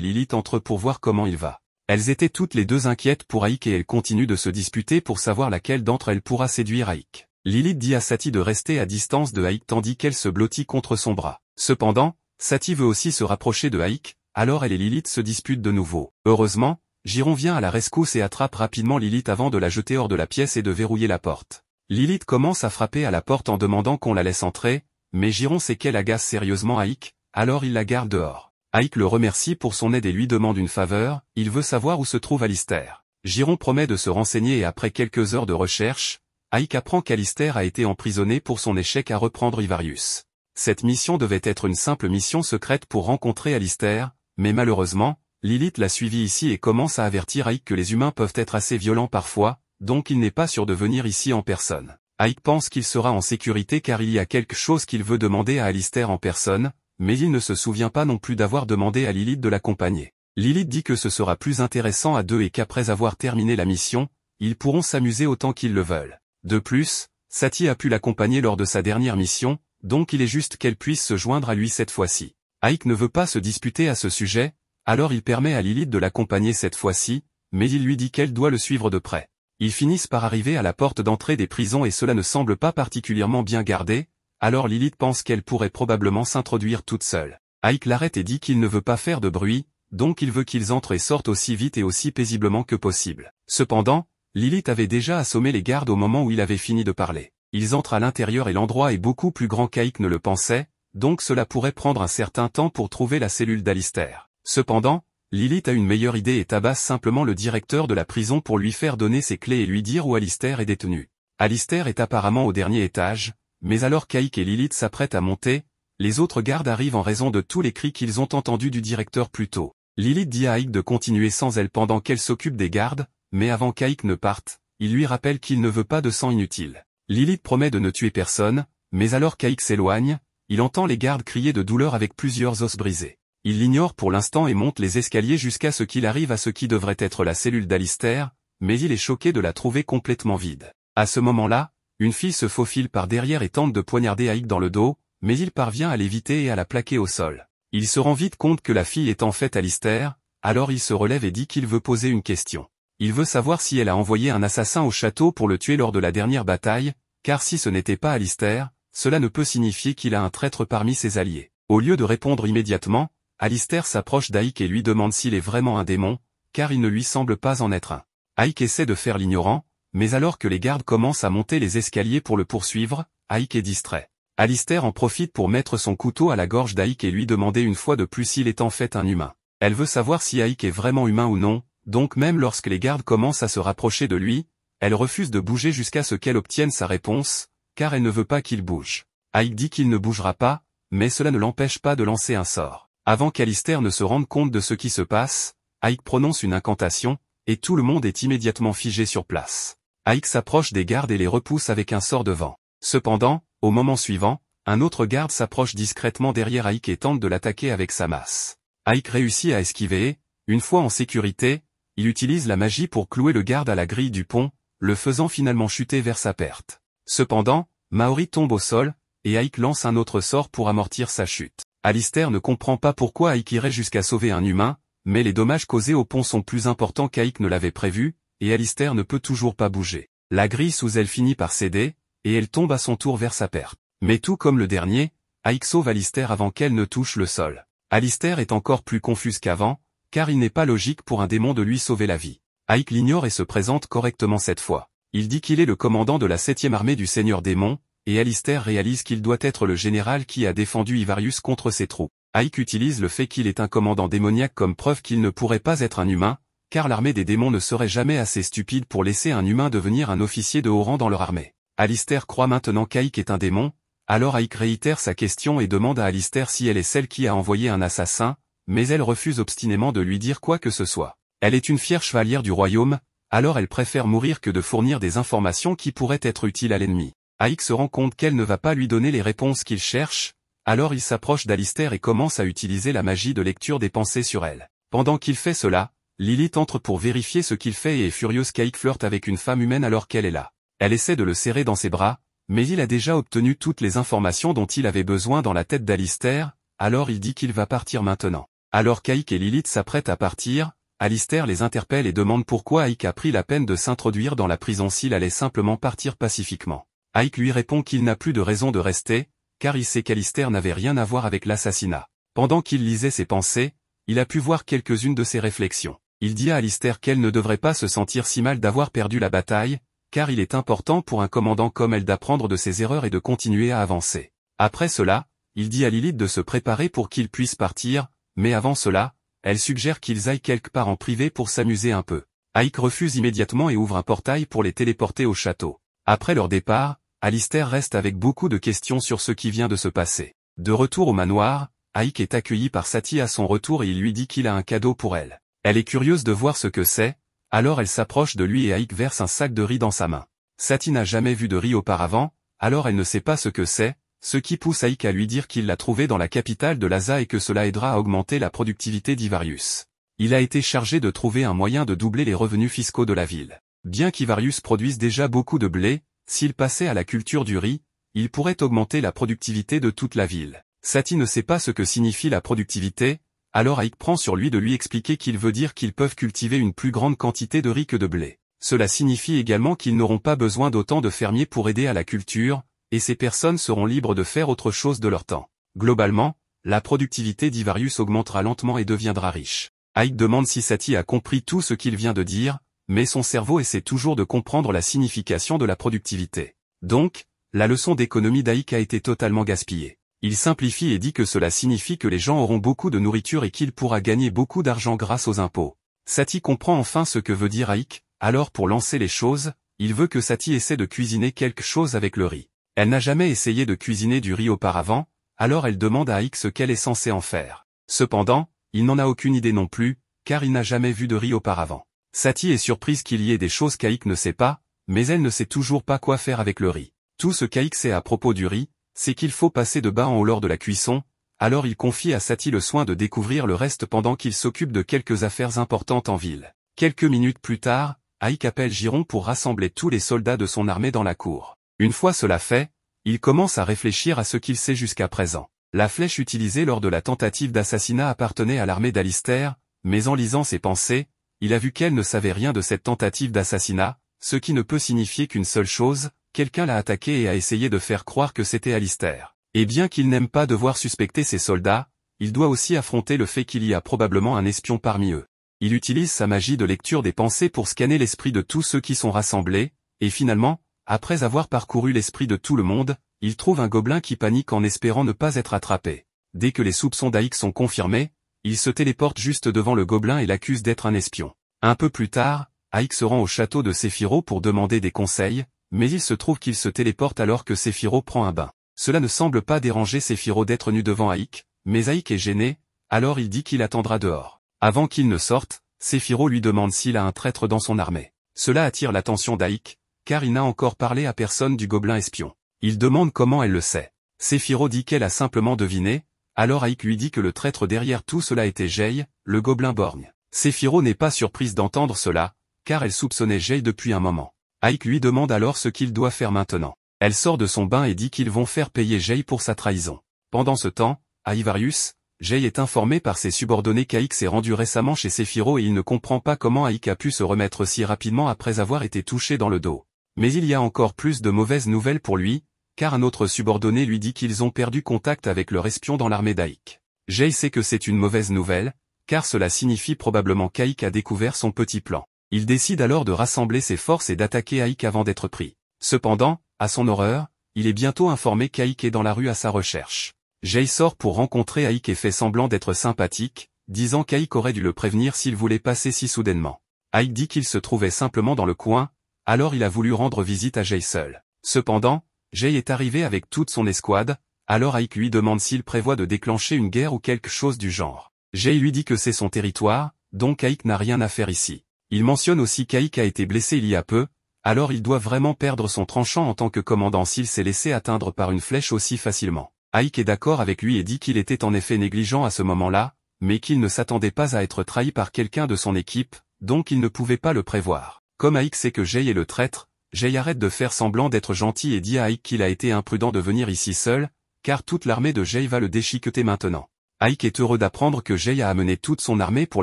Lilith entrent pour voir comment il va. Elles étaient toutes les deux inquiètes pour Ike et elles continuent de se disputer pour savoir laquelle d'entre elles pourra séduire Ike. Lilith dit à Satie de rester à distance de Ike tandis qu'elle se blottit contre son bras. Cependant, Satie veut aussi se rapprocher de Ike, alors elle et Lilith se disputent de nouveau. Heureusement, Giron vient à la rescousse et attrape rapidement Lilith avant de la jeter hors de la pièce et de verrouiller la porte. Lilith commence à frapper à la porte en demandant qu'on la laisse entrer, mais Giron sait qu'elle agace sérieusement Ike, alors il la garde dehors. Ike le remercie pour son aide et lui demande une faveur, il veut savoir où se trouve Alistair. Giron promet de se renseigner et après quelques heures de recherche, Ike apprend qu'Alistair a été emprisonné pour son échec à reprendre Ivarius. Cette mission devait être une simple mission secrète pour rencontrer Alistair, mais malheureusement, Lilith l'a suivi ici et commence à avertir Ike que les humains peuvent être assez violents parfois, donc il n'est pas sûr de venir ici en personne. Ike pense qu'il sera en sécurité car il y a quelque chose qu'il veut demander à Alistair en personne, mais il ne se souvient pas non plus d'avoir demandé à Lilith de l'accompagner. Lilith dit que ce sera plus intéressant à deux et qu'après avoir terminé la mission, ils pourront s'amuser autant qu'ils le veulent. De plus, Satie a pu l'accompagner lors de sa dernière mission, donc il est juste qu'elle puisse se joindre à lui cette fois-ci. Ike ne veut pas se disputer à ce sujet, alors il permet à Lilith de l'accompagner cette fois-ci, mais il lui dit qu'elle doit le suivre de près. Ils finissent par arriver à la porte d'entrée des prisons et cela ne semble pas particulièrement bien gardé, alors Lilith pense qu'elle pourrait probablement s'introduire toute seule. Ike l'arrête et dit qu'il ne veut pas faire de bruit, donc il veut qu'ils entrent et sortent aussi vite et aussi paisiblement que possible. Cependant, Lilith avait déjà assommé les gardes au moment où il avait fini de parler. Ils entrent à l'intérieur et l'endroit est beaucoup plus grand qu'Ike ne le pensait, donc cela pourrait prendre un certain temps pour trouver la cellule d'Alistair. Cependant, Lilith a une meilleure idée et tabasse simplement le directeur de la prison pour lui faire donner ses clés et lui dire où Alistair est détenu. Alistair est apparemment au dernier étage, mais alors qu'Ike et Lilith s'apprêtent à monter, les autres gardes arrivent en raison de tous les cris qu'ils ont entendus du directeur plus tôt. Lilith dit à Ike de continuer sans elle pendant qu'elle s'occupe des gardes, mais avant qu'Ike ne parte, il lui rappelle qu'il ne veut pas de sang inutile. Lilith promet de ne tuer personne, mais alors qu'Ike s'éloigne, il entend les gardes crier de douleur avec plusieurs os brisés. Il l'ignore pour l'instant et monte les escaliers jusqu'à ce qu'il arrive à ce qui devrait être la cellule d'Alistair, mais il est choqué de la trouver complètement vide. À ce moment-là, une fille se faufile par derrière et tente de poignarder Ike dans le dos, mais il parvient à l'éviter et à la plaquer au sol. Il se rend vite compte que la fille est en fait Alistair, alors il se relève et dit qu'il veut poser une question. Il veut savoir si elle a envoyé un assassin au château pour le tuer lors de la dernière bataille, car si ce n'était pas Alistair, cela ne peut signifier qu'il a un traître parmi ses alliés. Au lieu de répondre immédiatement, Alistair s'approche d'Ike et lui demande s'il est vraiment un démon, car il ne lui semble pas en être un. Ike essaie de faire l'ignorant, mais alors que les gardes commencent à monter les escaliers pour le poursuivre, Ike est distrait. Alistair en profite pour mettre son couteau à la gorge d'Ike et lui demander une fois de plus s'il est en fait un humain. Elle veut savoir si Ike est vraiment humain ou non, donc même lorsque les gardes commencent à se rapprocher de lui, elle refuse de bouger jusqu'à ce qu'elle obtienne sa réponse, car elle ne veut pas qu'il bouge. Ike dit qu'il ne bougera pas, mais cela ne l'empêche pas de lancer un sort. Avant qu'Alistair ne se rende compte de ce qui se passe, Ike prononce une incantation, et tout le monde est immédiatement figé sur place. Ike s'approche des gardes et les repousse avec un sort de vent. Cependant, au moment suivant, un autre garde s'approche discrètement derrière Ike et tente de l'attaquer avec sa masse. Ike réussit à esquiver et, une fois en sécurité, il utilise la magie pour clouer le garde à la grille du pont, le faisant finalement chuter vers sa perte. Cependant, Maori tombe au sol, et Ike lance un autre sort pour amortir sa chute. Alistair ne comprend pas pourquoi Ike irait jusqu'à sauver un humain, mais les dommages causés au pont sont plus importants qu'Ike ne l'avait prévu, et Alistair ne peut toujours pas bouger. La grille sous elle finit par céder, et elle tombe à son tour vers sa perte. Mais tout comme le dernier, Ike sauve Alistair avant qu'elle ne touche le sol. Alistair est encore plus confus qu'avant, car il n'est pas logique pour un démon de lui sauver la vie. Ike l'ignore et se présente correctement cette fois. Il dit qu'il est le commandant de la 7e armée du Seigneur Démon, et Alistair réalise qu'il doit être le général qui a défendu Ivarius contre ses troupes. Ike utilise le fait qu'il est un commandant démoniaque comme preuve qu'il ne pourrait pas être un humain, car l'armée des démons ne serait jamais assez stupide pour laisser un humain devenir un officier de haut rang dans leur armée. Alistair croit maintenant qu'Ike est un démon, alors Ike réitère sa question et demande à Alistair si elle est celle qui a envoyé un assassin, mais elle refuse obstinément de lui dire quoi que ce soit. Elle est une fière chevalière du royaume, alors elle préfère mourir que de fournir des informations qui pourraient être utiles à l'ennemi. Ike se rend compte qu'elle ne va pas lui donner les réponses qu'il cherche, alors il s'approche d'Alistair et commence à utiliser la magie de lecture des pensées sur elle. Pendant qu'il fait cela, Lilith entre pour vérifier ce qu'il fait et est furieuse qu'Ike flirte avec une femme humaine alors qu'elle est là. Elle essaie de le serrer dans ses bras, mais il a déjà obtenu toutes les informations dont il avait besoin dans la tête d'Alistair, alors il dit qu'il va partir maintenant. Alors qu'Aik et Lilith s'apprêtent à partir, Alistair les interpelle et demande pourquoi Aik a pris la peine de s'introduire dans la prison s'il allait simplement partir pacifiquement. Aik lui répond qu'il n'a plus de raison de rester, car il sait qu'Alistair n'avait rien à voir avec l'assassinat. Pendant qu'il lisait ses pensées, il a pu voir quelques-unes de ses réflexions. Il dit à Alistair qu'elle ne devrait pas se sentir si mal d'avoir perdu la bataille, car il est important pour un commandant comme elle d'apprendre de ses erreurs et de continuer à avancer. Après cela, il dit à Lilith de se préparer pour qu'ils puissent partir, mais avant cela, elle suggère qu'ils aillent quelque part en privé pour s'amuser un peu. Aik refuse immédiatement et ouvre un portail pour les téléporter au château. Après leur départ, Alistair reste avec beaucoup de questions sur ce qui vient de se passer. De retour au manoir, Aik est accueilli par Sati à son retour et il lui dit qu'il a un cadeau pour elle. Elle est curieuse de voir ce que c'est, alors elle s'approche de lui et Aik verse un sac de riz dans sa main. Sati n'a jamais vu de riz auparavant, alors elle ne sait pas ce que c'est, ce qui pousse Aik à lui dire qu'il l'a trouvé dans la capitale de Lhasa et que cela aidera à augmenter la productivité d'Ivarius. Il a été chargé de trouver un moyen de doubler les revenus fiscaux de la ville. Bien qu'Ivarius produise déjà beaucoup de blé, s'il passait à la culture du riz, il pourrait augmenter la productivité de toute la ville. Sati ne sait pas ce que signifie la productivité, alors Aik prend sur lui de lui expliquer qu'il veut dire qu'ils peuvent cultiver une plus grande quantité de riz que de blé. Cela signifie également qu'ils n'auront pas besoin d'autant de fermiers pour aider à la culture, et ces personnes seront libres de faire autre chose de leur temps. Globalement, la productivité d'Ivarius augmentera lentement et deviendra riche. Aik demande si Sati a compris tout ce qu'il vient de dire, mais son cerveau essaie toujours de comprendre la signification de la productivité. Donc, la leçon d'économie d'Aik a été totalement gaspillée. Il simplifie et dit que cela signifie que les gens auront beaucoup de nourriture et qu'il pourra gagner beaucoup d'argent grâce aux impôts. Sati comprend enfin ce que veut dire Aik, alors pour lancer les choses, il veut que Sati essaie de cuisiner quelque chose avec le riz. Elle n'a jamais essayé de cuisiner du riz auparavant, alors elle demande à Aik ce qu'elle est censée en faire. Cependant, il n'en a aucune idée non plus, car il n'a jamais vu de riz auparavant. Sati est surprise qu'il y ait des choses qu'Aik ne sait pas, mais elle ne sait toujours pas quoi faire avec le riz. Tout ce qu'Aik sait à propos du riz, c'est qu'il faut passer de bas en haut lors de la cuisson, alors il confie à Sati le soin de découvrir le reste pendant qu'il s'occupe de quelques affaires importantes en ville. Quelques minutes plus tard, Aik appelle Giron pour rassembler tous les soldats de son armée dans la cour. Une fois cela fait, il commence à réfléchir à ce qu'il sait jusqu'à présent. La flèche utilisée lors de la tentative d'assassinat appartenait à l'armée d'Alistair, mais en lisant ses pensées, il a vu qu'elle ne savait rien de cette tentative d'assassinat, ce qui ne peut signifier qu'une seule chose, quelqu'un l'a attaqué et a essayé de faire croire que c'était Alistair. Et bien qu'il n'aime pas devoir suspecter ses soldats, il doit aussi affronter le fait qu'il y a probablement un espion parmi eux. Il utilise sa magie de lecture des pensées pour scanner l'esprit de tous ceux qui sont rassemblés, et finalement, après avoir parcouru l'esprit de tout le monde, il trouve un gobelin qui panique en espérant ne pas être attrapé. Dès que les soupçons d'Aik sont confirmés, il se téléporte juste devant le gobelin et l'accuse d'être un espion. Un peu plus tard, Aik se rend au château de Séphiro pour demander des conseils, mais il se trouve qu'il se téléporte alors que Séphiro prend un bain. Cela ne semble pas déranger Séphiro d'être nu devant Aik, mais Aik est gêné, alors il dit qu'il attendra dehors. Avant qu'il ne sorte, Séphiro lui demande s'il a un traître dans son armée. Cela attire l'attention d'Aik, car il n'a encore parlé à personne du gobelin espion. Il demande comment elle le sait. Séphiro dit qu'elle a simplement deviné, alors Aik lui dit que le traître derrière tout cela était Jay, le gobelin borgne. Séphiro n'est pas surprise d'entendre cela, car elle soupçonnait Jay depuis un moment. Aik lui demande alors ce qu'il doit faire maintenant. Elle sort de son bain et dit qu'ils vont faire payer Jay pour sa trahison. Pendant ce temps, à Ivarius, Jay est informé par ses subordonnés qu'Aik s'est rendu récemment chez Séphiro et il ne comprend pas comment Aik a pu se remettre si rapidement après avoir été touché dans le dos. Mais il y a encore plus de mauvaises nouvelles pour lui, car un autre subordonné lui dit qu'ils ont perdu contact avec leur espion dans l'armée d'Aik. Jay sait que c'est une mauvaise nouvelle, car cela signifie probablement qu'Aik a découvert son petit plan. Il décide alors de rassembler ses forces et d'attaquer Aik avant d'être pris. Cependant, à son horreur, il est bientôt informé qu'Aik est dans la rue à sa recherche. Jay sort pour rencontrer Aik et fait semblant d'être sympathique, disant qu'Aik aurait dû le prévenir s'il voulait passer si soudainement. Aik dit qu'il se trouvait simplement dans le coin, alors il a voulu rendre visite à Jay seul. Cependant, Jay est arrivé avec toute son escouade, alors Aik lui demande s'il prévoit de déclencher une guerre ou quelque chose du genre. Jay lui dit que c'est son territoire, donc Aik n'a rien à faire ici. Il mentionne aussi qu'Aik a été blessé il y a peu, alors il doit vraiment perdre son tranchant en tant que commandant s'il s'est laissé atteindre par une flèche aussi facilement. Aik est d'accord avec lui et dit qu'il était en effet négligent à ce moment-là, mais qu'il ne s'attendait pas à être trahi par quelqu'un de son équipe, donc il ne pouvait pas le prévoir. Comme Aik sait que Jay est le traître, Jay arrête de faire semblant d'être gentil et dit à Ike qu'il a été imprudent de venir ici seul, car toute l'armée de Jay va le déchiqueter maintenant. Ike est heureux d'apprendre que Jay a amené toute son armée pour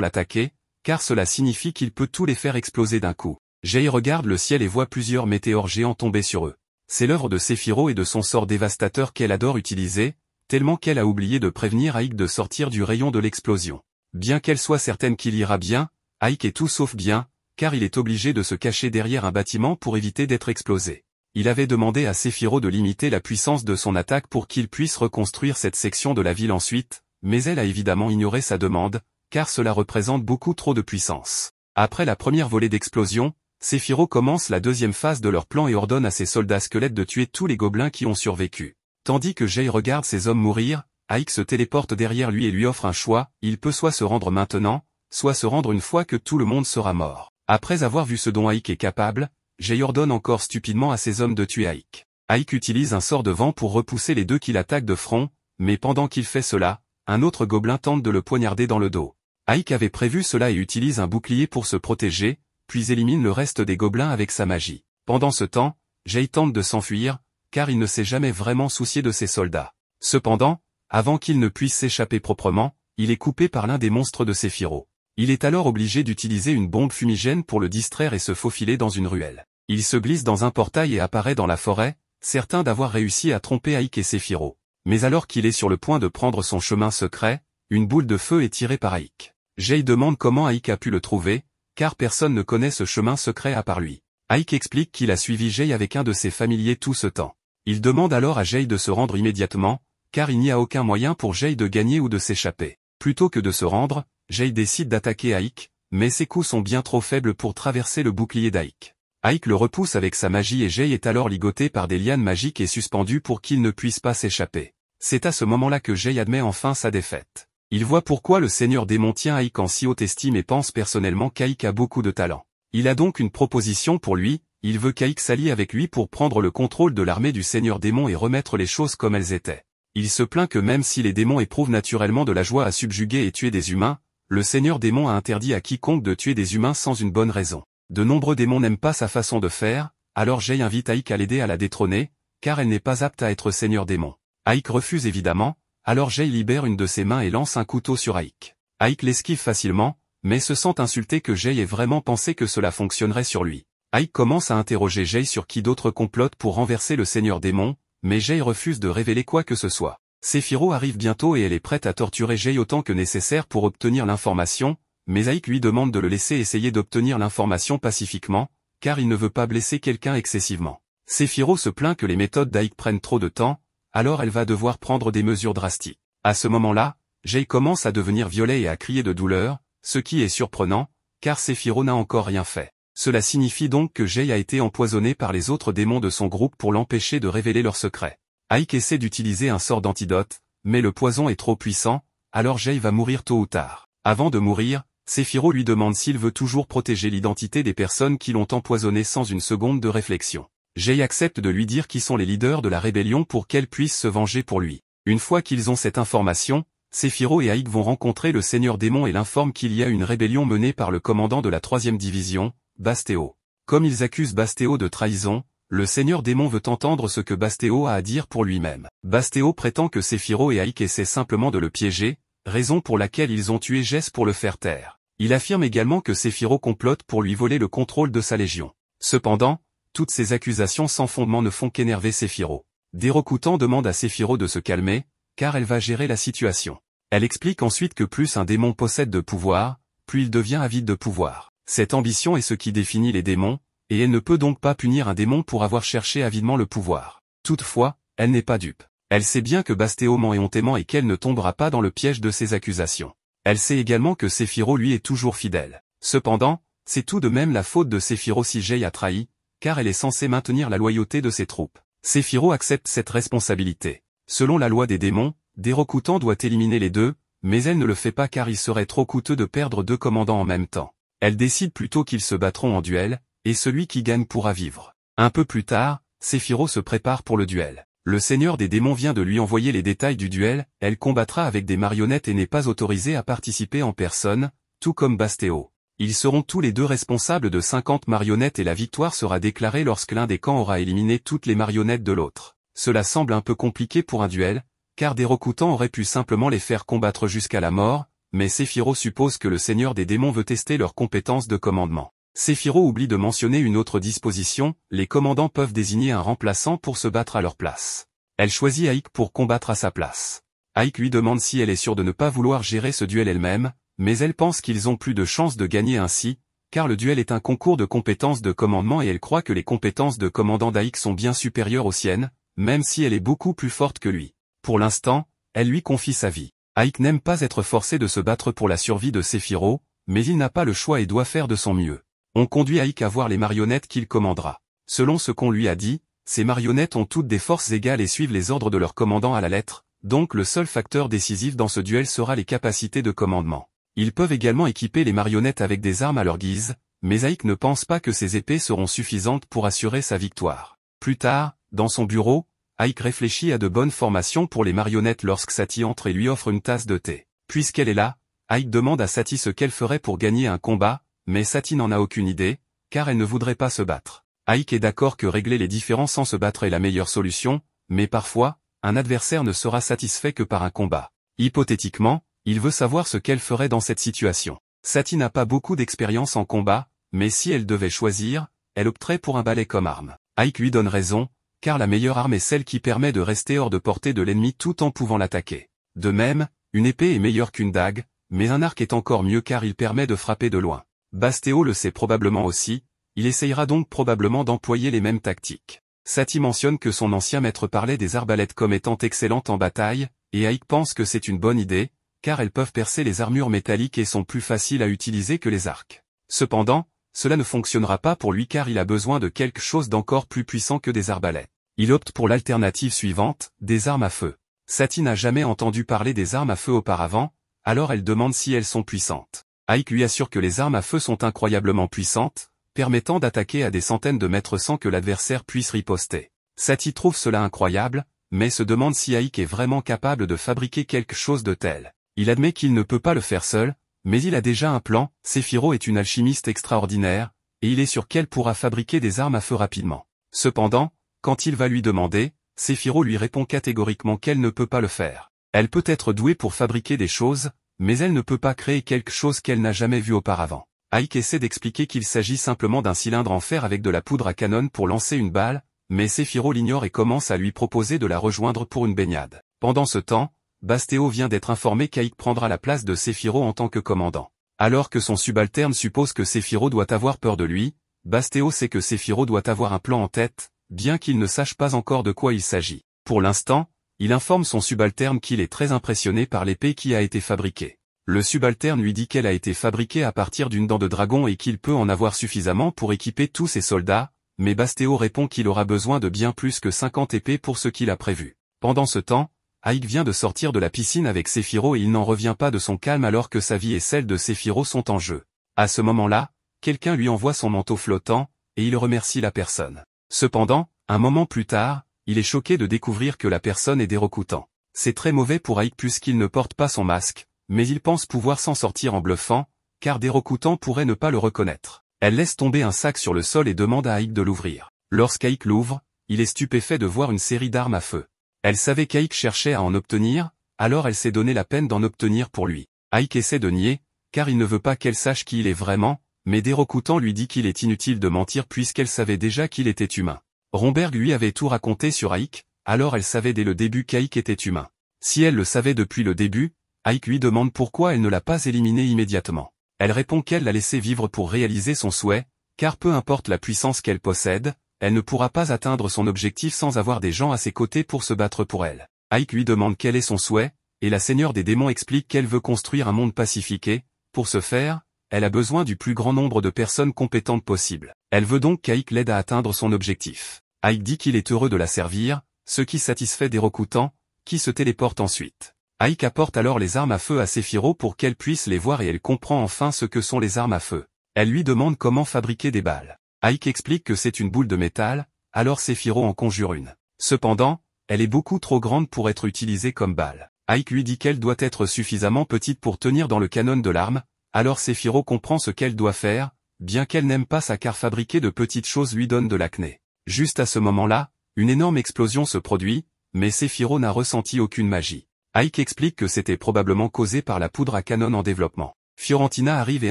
l'attaquer, car cela signifie qu'il peut tous les faire exploser d'un coup. Jay regarde le ciel et voit plusieurs météores géants tomber sur eux. C'est l'œuvre de Sephiroth et de son sort dévastateur qu'elle adore utiliser, tellement qu'elle a oublié de prévenir Ike de sortir du rayon de l'explosion. Bien qu'elle soit certaine qu'il ira bien, Ike est tout sauf bien, car il est obligé de se cacher derrière un bâtiment pour éviter d'être explosé. Il avait demandé à Sephiroth de limiter la puissance de son attaque pour qu'il puisse reconstruire cette section de la ville ensuite, mais elle a évidemment ignoré sa demande, car cela représente beaucoup trop de puissance. Après la première volée d'explosion, Sephiroth commence la deuxième phase de leur plan et ordonne à ses soldats squelettes de tuer tous les gobelins qui ont survécu. Tandis que Jay regarde ses hommes mourir, Ike se téléporte derrière lui et lui offre un choix, il peut soit se rendre maintenant, soit se rendre une fois que tout le monde sera mort. Après avoir vu ce dont Ike est capable, Jay ordonne encore stupidement à ses hommes de tuer Ike. Ike utilise un sort de vent pour repousser les deux qui l'attaquent de front, mais pendant qu'il fait cela, un autre gobelin tente de le poignarder dans le dos. Ike avait prévu cela et utilise un bouclier pour se protéger, puis élimine le reste des gobelins avec sa magie. Pendant ce temps, Jay tente de s'enfuir, car il ne s'est jamais vraiment soucié de ses soldats. Cependant, avant qu'il ne puisse s'échapper proprement, il est coupé par l'un des monstres de Sephiroth. Il est alors obligé d'utiliser une bombe fumigène pour le distraire et se faufiler dans une ruelle. Il se glisse dans un portail et apparaît dans la forêt, certain d'avoir réussi à tromper Ike et Sephiroth. Mais alors qu'il est sur le point de prendre son chemin secret, une boule de feu est tirée par Ike. Jay demande comment Ike a pu le trouver, car personne ne connaît ce chemin secret à part lui. Ike explique qu'il a suivi Jay avec un de ses familiers tout ce temps. Il demande alors à Jay de se rendre immédiatement, car il n'y a aucun moyen pour Jay de gagner ou de s'échapper. Plutôt que de se rendre, Jay décide d'attaquer Ike, mais ses coups sont bien trop faibles pour traverser le bouclier d'Ike. Ike le repousse avec sa magie et Jay est alors ligoté par des lianes magiques et suspendu pour qu'il ne puisse pas s'échapper. C'est à ce moment-là que Jay admet enfin sa défaite. Il voit pourquoi le Seigneur Démon tient Ike en si haute estime et pense personnellement qu'Ike a beaucoup de talent. Il a donc une proposition pour lui, il veut qu'Ike s'allie avec lui pour prendre le contrôle de l'armée du Seigneur Démon et remettre les choses comme elles étaient. Il se plaint que même si les démons éprouvent naturellement de la joie à subjuguer et tuer des humains, le Seigneur Démon a interdit à quiconque de tuer des humains sans une bonne raison. De nombreux démons n'aiment pas sa façon de faire, alors Jay invite Ike à l'aider à la détrôner, car elle n'est pas apte à être Seigneur Démon. Ike refuse évidemment, alors Jay libère une de ses mains et lance un couteau sur Ike. Ike l'esquive facilement, mais se sent insulté que Jay ait vraiment pensé que cela fonctionnerait sur lui. Ike commence à interroger Jay sur qui d'autre complote pour renverser le Seigneur Démon, mais Jay refuse de révéler quoi que ce soit. Sephiroth arrive bientôt et elle est prête à torturer Jay autant que nécessaire pour obtenir l'information, mais Ike lui demande de le laisser essayer d'obtenir l'information pacifiquement, car il ne veut pas blesser quelqu'un excessivement. Sephiroth se plaint que les méthodes d'Ike prennent trop de temps, alors elle va devoir prendre des mesures drastiques. À ce moment-là, Jay commence à devenir violet et à crier de douleur, ce qui est surprenant, car Sephiroth n'a encore rien fait. Cela signifie donc que Jay a été empoisonné par les autres démons de son groupe pour l'empêcher de révéler leurs secrets. Ike essaie d'utiliser un sort d'antidote, mais le poison est trop puissant, alors Jay va mourir tôt ou tard. Avant de mourir, Sephiroth lui demande s'il veut toujours protéger l'identité des personnes qui l'ont empoisonné sans une seconde de réflexion. Jay accepte de lui dire qui sont les leaders de la rébellion pour qu'elle puisse se venger pour lui. Une fois qu'ils ont cette information, Sephiroth et Ike vont rencontrer le Seigneur Démon et l'informent qu'il y a une rébellion menée par le commandant de la 3e division, Bastéo. Comme ils accusent Bastéo de trahison, le Seigneur Démon veut entendre ce que Bastéo a à dire pour lui-même. Bastéo prétend que Sephiroth et Ike essaient simplement de le piéger, raison pour laquelle ils ont tué Jess pour le faire taire. Il affirme également que Sephiroth complote pour lui voler le contrôle de sa légion. Cependant, toutes ces accusations sans fondement ne font qu'énerver Sephiroth. Dérokutan demande à Sephiroth de se calmer, car elle va gérer la situation. Elle explique ensuite que plus un démon possède de pouvoir, plus il devient avide de pouvoir. Cette ambition est ce qui définit les démons, et elle ne peut donc pas punir un démon pour avoir cherché avidement le pouvoir. Toutefois, elle n'est pas dupe. Elle sait bien que Bastéo ment éhontément et qu'elle ne tombera pas dans le piège de ses accusations. Elle sait également que Sephiroth lui est toujours fidèle. Cependant, c'est tout de même la faute de Sephiroth si Jay a trahi, car elle est censée maintenir la loyauté de ses troupes. Sephiroth accepte cette responsabilité. Selon la loi des démons, Dérokutan doit éliminer les deux, mais elle ne le fait pas car il serait trop coûteux de perdre deux commandants en même temps. Elle décide plutôt qu'ils se battront en duel, et celui qui gagne pourra vivre. Un peu plus tard, Sephiroth se prépare pour le duel. Le Seigneur des démons vient de lui envoyer les détails du duel, elle combattra avec des marionnettes et n'est pas autorisée à participer en personne, tout comme Bastéo. Ils seront tous les deux responsables de 50 marionnettes et la victoire sera déclarée lorsque l'un des camps aura éliminé toutes les marionnettes de l'autre. Cela semble un peu compliqué pour un duel, car des Rokutan auraient pu simplement les faire combattre jusqu'à la mort, mais Sephiroth suppose que le Seigneur des démons veut tester leurs compétences de commandement. Sephiroth oublie de mentionner une autre disposition, les commandants peuvent désigner un remplaçant pour se battre à leur place. Elle choisit Aik pour combattre à sa place. Aik lui demande si elle est sûre de ne pas vouloir gérer ce duel elle-même, mais elle pense qu'ils ont plus de chances de gagner ainsi, car le duel est un concours de compétences de commandement et elle croit que les compétences de commandant d'Aik sont bien supérieures aux siennes, même si elle est beaucoup plus forte que lui. Pour l'instant, elle lui confie sa vie. Aik n'aime pas être forcé de se battre pour la survie de Sephiroth, mais il n'a pas le choix et doit faire de son mieux. On conduit Aik à voir les marionnettes qu'il commandera. Selon ce qu'on lui a dit, ces marionnettes ont toutes des forces égales et suivent les ordres de leur commandant à la lettre, donc le seul facteur décisif dans ce duel sera les capacités de commandement. Ils peuvent également équiper les marionnettes avec des armes à leur guise, mais Aik ne pense pas que ces épées seront suffisantes pour assurer sa victoire. Plus tard, dans son bureau, Aik réfléchit à de bonnes formations pour les marionnettes lorsque Satie entre et lui offre une tasse de thé. Puisqu'elle est là, Aik demande à Satie ce qu'elle ferait pour gagner un combat, mais Satie n'en a aucune idée, car elle ne voudrait pas se battre. Aik est d'accord que régler les différends sans se battre est la meilleure solution, mais parfois, un adversaire ne sera satisfait que par un combat. Hypothétiquement, il veut savoir ce qu'elle ferait dans cette situation. Satie n'a pas beaucoup d'expérience en combat, mais si elle devait choisir, elle opterait pour un balai comme arme. Aik lui donne raison, car la meilleure arme est celle qui permet de rester hors de portée de l'ennemi tout en pouvant l'attaquer. De même, une épée est meilleure qu'une dague, mais un arc est encore mieux car il permet de frapper de loin. Basteo le sait probablement aussi, il essayera donc probablement d'employer les mêmes tactiques. Satie mentionne que son ancien maître parlait des arbalètes comme étant excellentes en bataille, et Aik pense que c'est une bonne idée, car elles peuvent percer les armures métalliques et sont plus faciles à utiliser que les arcs. Cependant, cela ne fonctionnera pas pour lui car il a besoin de quelque chose d'encore plus puissant que des arbalètes. Il opte pour l'alternative suivante, des armes à feu. Satie n'a jamais entendu parler des armes à feu auparavant, alors elle demande si elles sont puissantes. Aik lui assure que les armes à feu sont incroyablement puissantes, permettant d'attaquer à des centaines de mètres sans que l'adversaire puisse riposter. Satie trouve cela incroyable, mais se demande si Aik est vraiment capable de fabriquer quelque chose de tel. Il admet qu'il ne peut pas le faire seul, mais il a déjà un plan. Sephiroth est une alchimiste extraordinaire, et il est sûr qu'elle pourra fabriquer des armes à feu rapidement. Cependant, quand il va lui demander, Sephiroth lui répond catégoriquement qu'elle ne peut pas le faire. Elle peut être douée pour fabriquer des choses, mais elle ne peut pas créer quelque chose qu'elle n'a jamais vu auparavant. Aik essaie d'expliquer qu'il s'agit simplement d'un cylindre en fer avec de la poudre à canon pour lancer une balle, mais Sephiroth l'ignore et commence à lui proposer de la rejoindre pour une baignade. Pendant ce temps, Basteo vient d'être informé qu'Aik prendra la place de Sephiroth en tant que commandant. Alors que son subalterne suppose que Sephiroth doit avoir peur de lui, Basteo sait que Sephiroth doit avoir un plan en tête, bien qu'il ne sache pas encore de quoi il s'agit. Pour l'instant, il informe son subalterne qu'il est très impressionné par l'épée qui a été fabriquée. Le subalterne lui dit qu'elle a été fabriquée à partir d'une dent de dragon et qu'il peut en avoir suffisamment pour équiper tous ses soldats, mais Basteo répond qu'il aura besoin de bien plus que 50 épées pour ce qu'il a prévu. Pendant ce temps, Aik vient de sortir de la piscine avec Sephiroth et il n'en revient pas de son calme alors que sa vie et celle de Sephiroth sont en jeu. À ce moment-là, quelqu'un lui envoie son manteau flottant, et il remercie la personne. Cependant, un moment plus tard, il est choqué de découvrir que la personne est des Rokutan. C'est très mauvais pour Aik puisqu'il ne porte pas son masque, mais il pense pouvoir s'en sortir en bluffant, car des Rokutan pourraient ne pas le reconnaître. Elle laisse tomber un sac sur le sol et demande à Aik de l'ouvrir. Lorsqu'Aik l'ouvre, il est stupéfait de voir une série d'armes à feu. Elle savait qu'Aik cherchait à en obtenir, alors elle s'est donné la peine d'en obtenir pour lui. Aik essaie de nier, car il ne veut pas qu'elle sache qui il est vraiment, mais des Rokutan lui dit qu'il est inutile de mentir puisqu'elle savait déjà qu'il était humain. Romberg lui avait tout raconté sur Aik, alors elle savait dès le début qu'Aik était humain. Si elle le savait depuis le début, Aik lui demande pourquoi elle ne l'a pas éliminé immédiatement. Elle répond qu'elle l'a laissé vivre pour réaliser son souhait, car peu importe la puissance qu'elle possède, elle ne pourra pas atteindre son objectif sans avoir des gens à ses côtés pour se battre pour elle. Aik lui demande quel est son souhait, et la Seigneur des démons explique qu'elle veut construire un monde pacifique et, pour ce faire, elle a besoin du plus grand nombre de personnes compétentes possible. Elle veut donc qu'Aik l'aide à atteindre son objectif. Aik dit qu'il est heureux de la servir, ce qui satisfait des Rokutan, qui se téléportent ensuite. Aik apporte alors les armes à feu à Sephiroth pour qu'elle puisse les voir et elle comprend enfin ce que sont les armes à feu. Elle lui demande comment fabriquer des balles. Aik explique que c'est une boule de métal, alors Sephiroth en conjure une. Cependant, elle est beaucoup trop grande pour être utilisée comme balle. Aik lui dit qu'elle doit être suffisamment petite pour tenir dans le canon de l'arme, Alors Sephiroth comprend ce qu'elle doit faire, bien qu'elle n'aime pas ça car fabriquer de petites choses lui donne de l'acné. Juste à ce moment-là, une énorme explosion se produit, mais Sephiroth n'a ressenti aucune magie. Ike explique que c'était probablement causé par la poudre à canon en développement. Fiorentina arrive et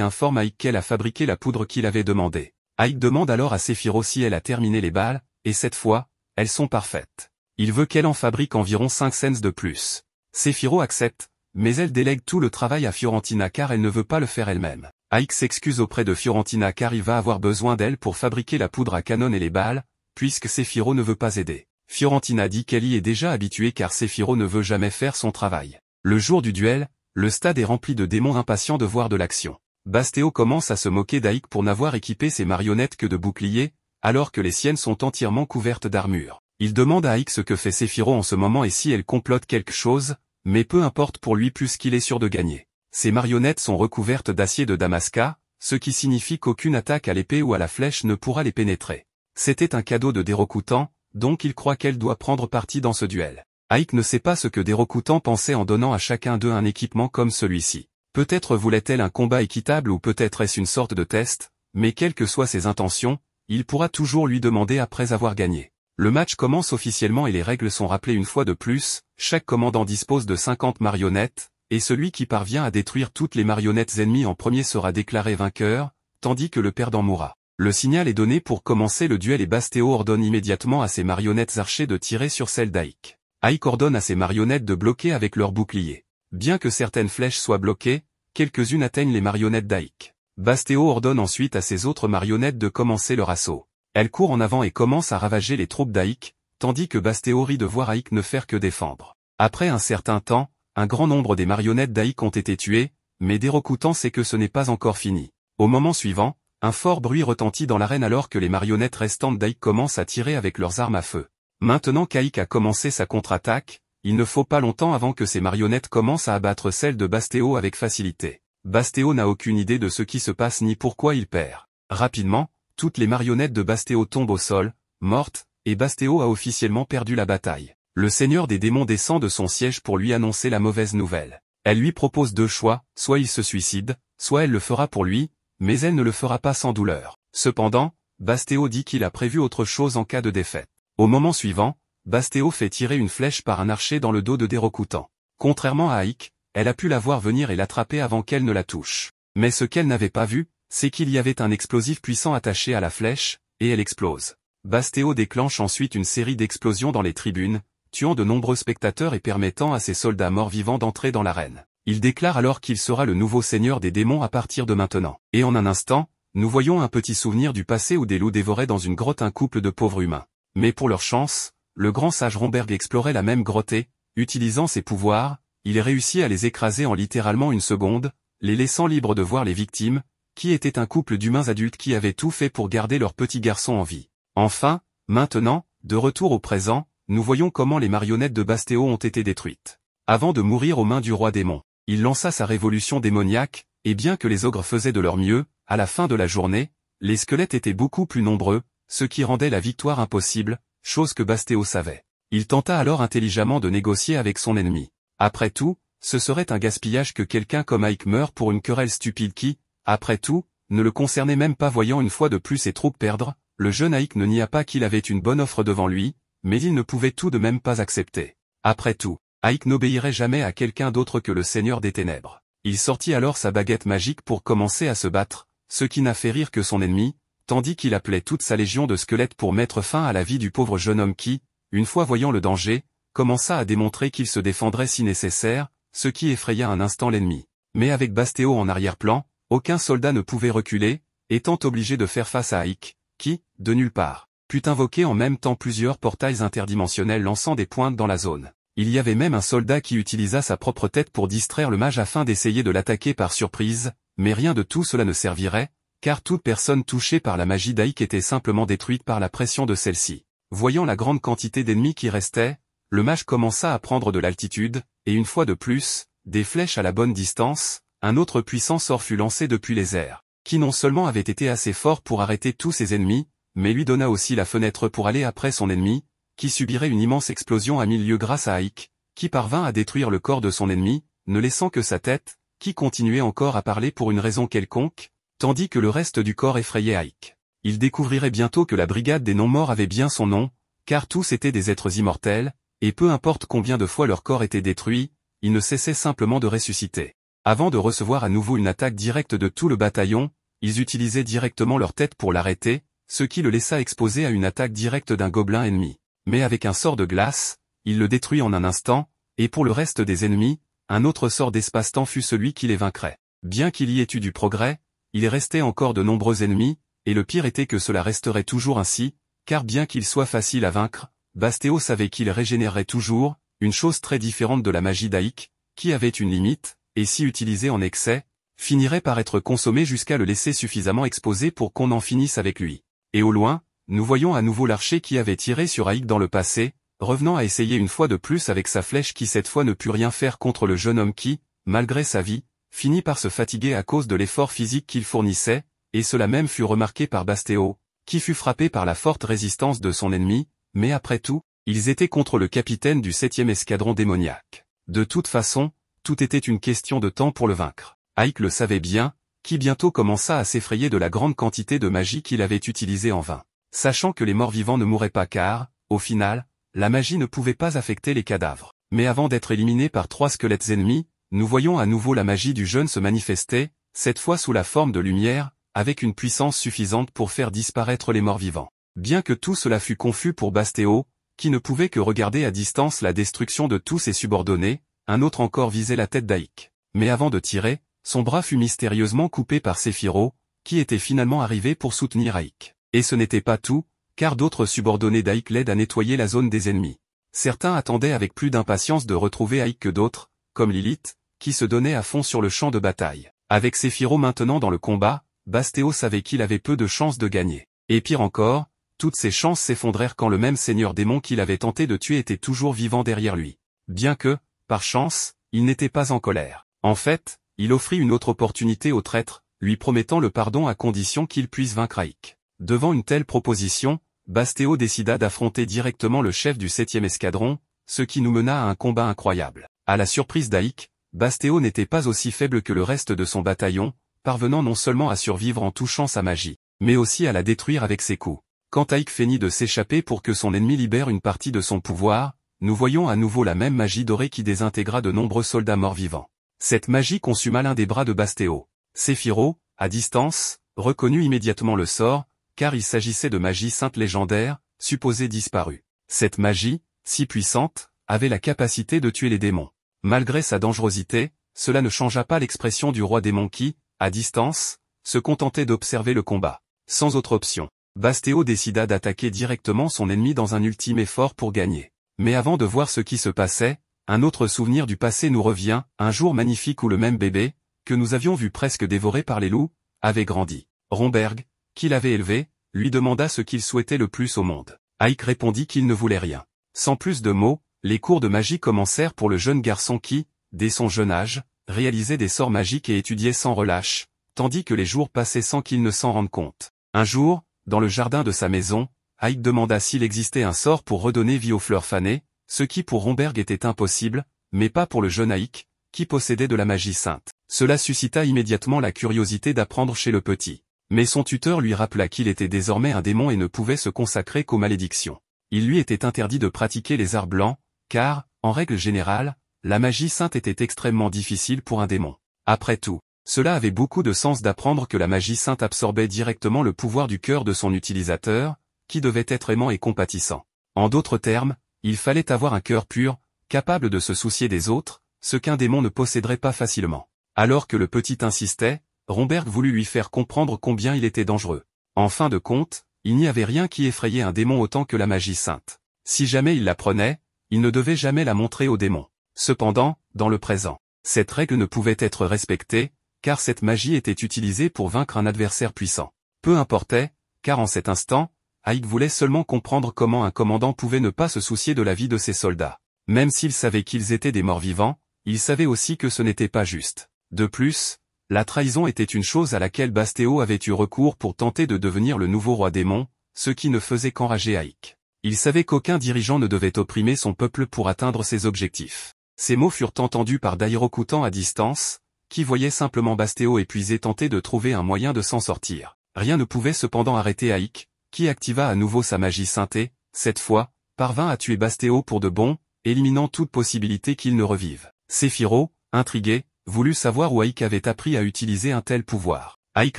informe Ike qu'elle a fabriqué la poudre qu'il avait demandé. Ike demande alors à Sephiroth si elle a terminé les balles, et cette fois, elles sont parfaites. Il veut qu'elle en fabrique environ 5 cents de plus. Sephiroth accepte, mais elle délègue tout le travail à Fiorentina car elle ne veut pas le faire elle-même. Ike s'excuse auprès de Fiorentina car il va avoir besoin d'elle pour fabriquer la poudre à canon et les balles, puisque Sephiroth ne veut pas aider. Fiorentina dit qu'elle y est déjà habituée car Sephiroth ne veut jamais faire son travail. Le jour du duel, le stade est rempli de démons impatients de voir de l'action. Basteo commence à se moquer d'Ike pour n'avoir équipé ses marionnettes que de boucliers, alors que les siennes sont entièrement couvertes d'armure. Il demande à Ike ce que fait Sephiroth en ce moment et si elle complote quelque chose, mais peu importe pour lui puisqu'il est sûr de gagner. Ses marionnettes sont recouvertes d'acier de Damasca, ce qui signifie qu'aucune attaque à l'épée ou à la flèche ne pourra les pénétrer. C'était un cadeau de Dérokutan, donc il croit qu'elle doit prendre parti dans ce duel. Ike ne sait pas ce que Dérokutan pensait en donnant à chacun d'eux un équipement comme celui-ci. Peut-être voulait-elle un combat équitable ou peut-être est-ce une sorte de test, mais quelles que soient ses intentions, il pourra toujours lui demander après avoir gagné. Le match commence officiellement et les règles sont rappelées une fois de plus, chaque commandant dispose de 50 marionnettes, et celui qui parvient à détruire toutes les marionnettes ennemies en premier sera déclaré vainqueur, tandis que le perdant mourra. Le signal est donné pour commencer le duel et Basteo ordonne immédiatement à ses marionnettes archers de tirer sur celles d'Ike. Ike ordonne à ses marionnettes de bloquer avec leurs boucliers. Bien que certaines flèches soient bloquées, quelques-unes atteignent les marionnettes d'Ike. Basteo ordonne ensuite à ses autres marionnettes de commencer leur assaut. Elles courent en avant et commencent à ravager les troupes d'Ike, tandis que Basteo rit de voir Ike ne faire que défendre. Après un certain temps, un grand nombre des marionnettes d'Ike ont été tuées, mais Dérokutan sait que ce n'est pas encore fini. Au moment suivant, un fort bruit retentit dans l'arène alors que les marionnettes restantes d'Ike commencent à tirer avec leurs armes à feu. Maintenant qu'Ike a commencé sa contre-attaque, il ne faut pas longtemps avant que ces marionnettes commencent à abattre celles de Basteo avec facilité. Basteo n'a aucune idée de ce qui se passe ni pourquoi il perd. Rapidement, toutes les marionnettes de Basteo tombent au sol, mortes, et Basteo a officiellement perdu la bataille. Le seigneur des démons descend de son siège pour lui annoncer la mauvaise nouvelle. Elle lui propose deux choix, soit il se suicide, soit elle le fera pour lui, mais elle ne le fera pas sans douleur. Cependant, Basteo dit qu'il a prévu autre chose en cas de défaite. Au moment suivant, Basteo fait tirer une flèche par un archer dans le dos de Dérokutan. Contrairement à Ike, elle a pu la voir venir et l'attraper avant qu'elle ne la touche. Mais ce qu'elle n'avait pas vu, c'est qu'il y avait un explosif puissant attaché à la flèche, et elle explose. Basteo déclenche ensuite une série d'explosions dans les tribunes, tuant de nombreux spectateurs et permettant à ses soldats morts-vivants d'entrer dans l'arène. Il déclare alors qu'il sera le nouveau seigneur des démons à partir de maintenant. Et en un instant, nous voyons un petit souvenir du passé où des loups dévoraient dans une grotte un couple de pauvres humains. Mais pour leur chance, le grand sage Romberg explorait la même grotte et, utilisant ses pouvoirs, il réussit à les écraser en littéralement une seconde, les laissant libres de voir les victimes, qui étaient un couple d'humains adultes qui avaient tout fait pour garder leur petit garçon en vie. Enfin, maintenant, de retour au présent, nous voyons comment les marionnettes de Basteo ont été détruites. Avant de mourir aux mains du roi démon, il lança sa révolution démoniaque, et bien que les ogres faisaient de leur mieux, à la fin de la journée, les squelettes étaient beaucoup plus nombreux, ce qui rendait la victoire impossible, chose que Basteo savait. Il tenta alors intelligemment de négocier avec son ennemi. Après tout, ce serait un gaspillage que quelqu'un comme Ike meure pour une querelle stupide qui, après tout, ne le concernait même pas. Voyant une fois de plus ses troupes perdre, le jeune Ike ne nia pas qu'il avait une bonne offre devant lui, mais il ne pouvait tout de même pas accepter. Après tout, Ike n'obéirait jamais à quelqu'un d'autre que le Seigneur des Ténèbres. Il sortit alors sa baguette magique pour commencer à se battre, ce qui n'a fait rire que son ennemi, tandis qu'il appelait toute sa légion de squelettes pour mettre fin à la vie du pauvre jeune homme qui, une fois voyant le danger, commença à démontrer qu'il se défendrait si nécessaire, ce qui effraya un instant l'ennemi. Mais avec Basteo en arrière-plan, aucun soldat ne pouvait reculer, étant obligé de faire face à Ike, qui, de nulle part, put invoquer en même temps plusieurs portails interdimensionnels lançant des pointes dans la zone. Il y avait même un soldat qui utilisa sa propre tête pour distraire le mage afin d'essayer de l'attaquer par surprise, mais rien de tout cela ne servirait, car toute personne touchée par la magie d'Ike était simplement détruite par la pression de celle-ci. Voyant la grande quantité d'ennemis qui restaient, le mage commença à prendre de l'altitude, et une fois de plus, des flèches à la bonne distance, un autre puissant sort fut lancé depuis les airs, qui non seulement avait été assez fort pour arrêter tous ses ennemis, mais lui donna aussi la fenêtre pour aller après son ennemi, qui subirait une immense explosion à 1000 lieues grâce à Ike, qui parvint à détruire le corps de son ennemi, ne laissant que sa tête, qui continuait encore à parler pour une raison quelconque, tandis que le reste du corps effrayait Ike. Il découvrirait bientôt que la brigade des non-morts avait bien son nom, car tous étaient des êtres immortels, et peu importe combien de fois leur corps était détruit, ils ne cessaient simplement de ressusciter. Avant de recevoir à nouveau une attaque directe de tout le bataillon, ils utilisaient directement leur tête pour l'arrêter, ce qui le laissa exposé à une attaque directe d'un gobelin ennemi. Mais avec un sort de glace, il le détruit en un instant, et pour le reste des ennemis, un autre sort d'espace-temps fut celui qui les vaincrait. Bien qu'il y ait eu du progrès, il restait encore de nombreux ennemis, et le pire était que cela resterait toujours ainsi, car bien qu'il soit facile à vaincre, Bastéo savait qu'il régénérerait toujours, une chose très différente de la magie d'Aïk, qui avait une limite, et si utilisée en excès, finirait par être consommé jusqu'à le laisser suffisamment exposé pour qu'on en finisse avec lui. Et au loin, nous voyons à nouveau l'archer qui avait tiré sur Aïk dans le passé, revenant à essayer une fois de plus avec sa flèche qui cette fois ne put rien faire contre le jeune homme qui, malgré sa vie, finit par se fatiguer à cause de l'effort physique qu'il fournissait, et cela même fut remarqué par Bastéo, qui fut frappé par la forte résistance de son ennemi, mais après tout, ils étaient contre le capitaine du 7e escadron démoniaque. De toute façon, tout était une question de temps pour le vaincre. Aïk le savait bien, qui bientôt commença à s'effrayer de la grande quantité de magie qu'il avait utilisée en vain. Sachant que les morts-vivants ne mouraient pas car, au final, la magie ne pouvait pas affecter les cadavres. Mais avant d'être éliminé par 3 squelettes ennemis, nous voyons à nouveau la magie du jeune se manifester, cette fois sous la forme de lumière, avec une puissance suffisante pour faire disparaître les morts-vivants. Bien que tout cela fût confus pour Bastéo, qui ne pouvait que regarder à distance la destruction de tous ses subordonnés, un autre encore visait la tête d'Aïk. Mais avant de tirer, son bras fut mystérieusement coupé par Séphiro, qui était finalement arrivé pour soutenir Aïk. Et ce n'était pas tout, car d'autres subordonnés d'Aïk l'aident à nettoyer la zone des ennemis. Certains attendaient avec plus d'impatience de retrouver Aïk que d'autres, comme Lilith, qui se donnait à fond sur le champ de bataille. Avec Séphiro maintenant dans le combat, Bastéo savait qu'il avait peu de chances de gagner. Et pire encore, toutes ses chances s'effondrèrent quand le même seigneur démon qu'il avait tenté de tuer était toujours vivant derrière lui. Bien que, par chance, il n'était pas en colère. En fait, il offrit une autre opportunité au traître, lui promettant le pardon à condition qu'il puisse vaincre Aïk. Devant une telle proposition, Bastéo décida d'affronter directement le chef du 7e escadron, ce qui nous mena à un combat incroyable. À la surprise d'Aïk, Bastéo n'était pas aussi faible que le reste de son bataillon, parvenant non seulement à survivre en touchant sa magie, mais aussi à la détruire avec ses coups. Quand Aïk feignit de s'échapper pour que son ennemi libère une partie de son pouvoir, nous voyons à nouveau la même magie dorée qui désintégra de nombreux soldats morts-vivants. Cette magie consuma l'un des bras de Bastéo. Séphiro, à distance, reconnut immédiatement le sort, car il s'agissait de magie sainte légendaire, supposée disparue. Cette magie, si puissante, avait la capacité de tuer les démons. Malgré sa dangerosité, cela ne changea pas l'expression du roi démon qui, à distance, se contentait d'observer le combat. Sans autre option, Bastéo décida d'attaquer directement son ennemi dans un ultime effort pour gagner. Mais avant de voir ce qui se passait, un autre souvenir du passé nous revient, un jour magnifique où le même bébé, que nous avions vu presque dévoré par les loups, avait grandi. Romberg, qui l'avait élevé, lui demanda ce qu'il souhaitait le plus au monde. Aïk répondit qu'il ne voulait rien. Sans plus de mots, les cours de magie commencèrent pour le jeune garçon qui, dès son jeune âge, réalisait des sorts magiques et étudiait sans relâche, tandis que les jours passaient sans qu'il ne s'en rende compte. Un jour, dans le jardin de sa maison, Aïk demanda s'il existait un sort pour redonner vie aux fleurs fanées, ce qui pour Romberg était impossible, mais pas pour le jeune Aïk, qui possédait de la magie sainte. Cela suscita immédiatement la curiosité d'apprendre chez le petit. Mais son tuteur lui rappela qu'il était désormais un démon et ne pouvait se consacrer qu'aux malédictions. Il lui était interdit de pratiquer les arts blancs, car, en règle générale, la magie sainte était extrêmement difficile pour un démon. Après tout, cela avait beaucoup de sens d'apprendre que la magie sainte absorbait directement le pouvoir du cœur de son utilisateur, qui devait être aimant et compatissant. En d'autres termes, il fallait avoir un cœur pur, capable de se soucier des autres, ce qu'un démon ne posséderait pas facilement. Alors que le petit insistait, Romberg voulut lui faire comprendre combien il était dangereux. En fin de compte, il n'y avait rien qui effrayait un démon autant que la magie sainte. Si jamais il l'apprenait, il ne devait jamais la montrer au démon. Cependant, dans le présent, cette règle ne pouvait être respectée, car cette magie était utilisée pour vaincre un adversaire puissant. Peu importait, car en cet instant, Aïk voulait seulement comprendre comment un commandant pouvait ne pas se soucier de la vie de ses soldats. Même s'il savait qu'ils étaient des morts-vivants, il savait aussi que ce n'était pas juste. De plus, la trahison était une chose à laquelle Bastéo avait eu recours pour tenter de devenir le nouveau roi démon, ce qui ne faisait qu'enrager Aïk. Il savait qu'aucun dirigeant ne devait opprimer son peuple pour atteindre ses objectifs. Ces mots furent entendus par Dairokutan à distance, qui voyait simplement Bastéo épuisé tenter de trouver un moyen de s'en sortir. Rien ne pouvait cependant arrêter Aïk, qui activa à nouveau sa magie synthé, cette fois, parvint à tuer Bastéo pour de bon, éliminant toute possibilité qu'il ne revive. Séphiro, intrigué, voulut savoir où Aïk avait appris à utiliser un tel pouvoir. Aïk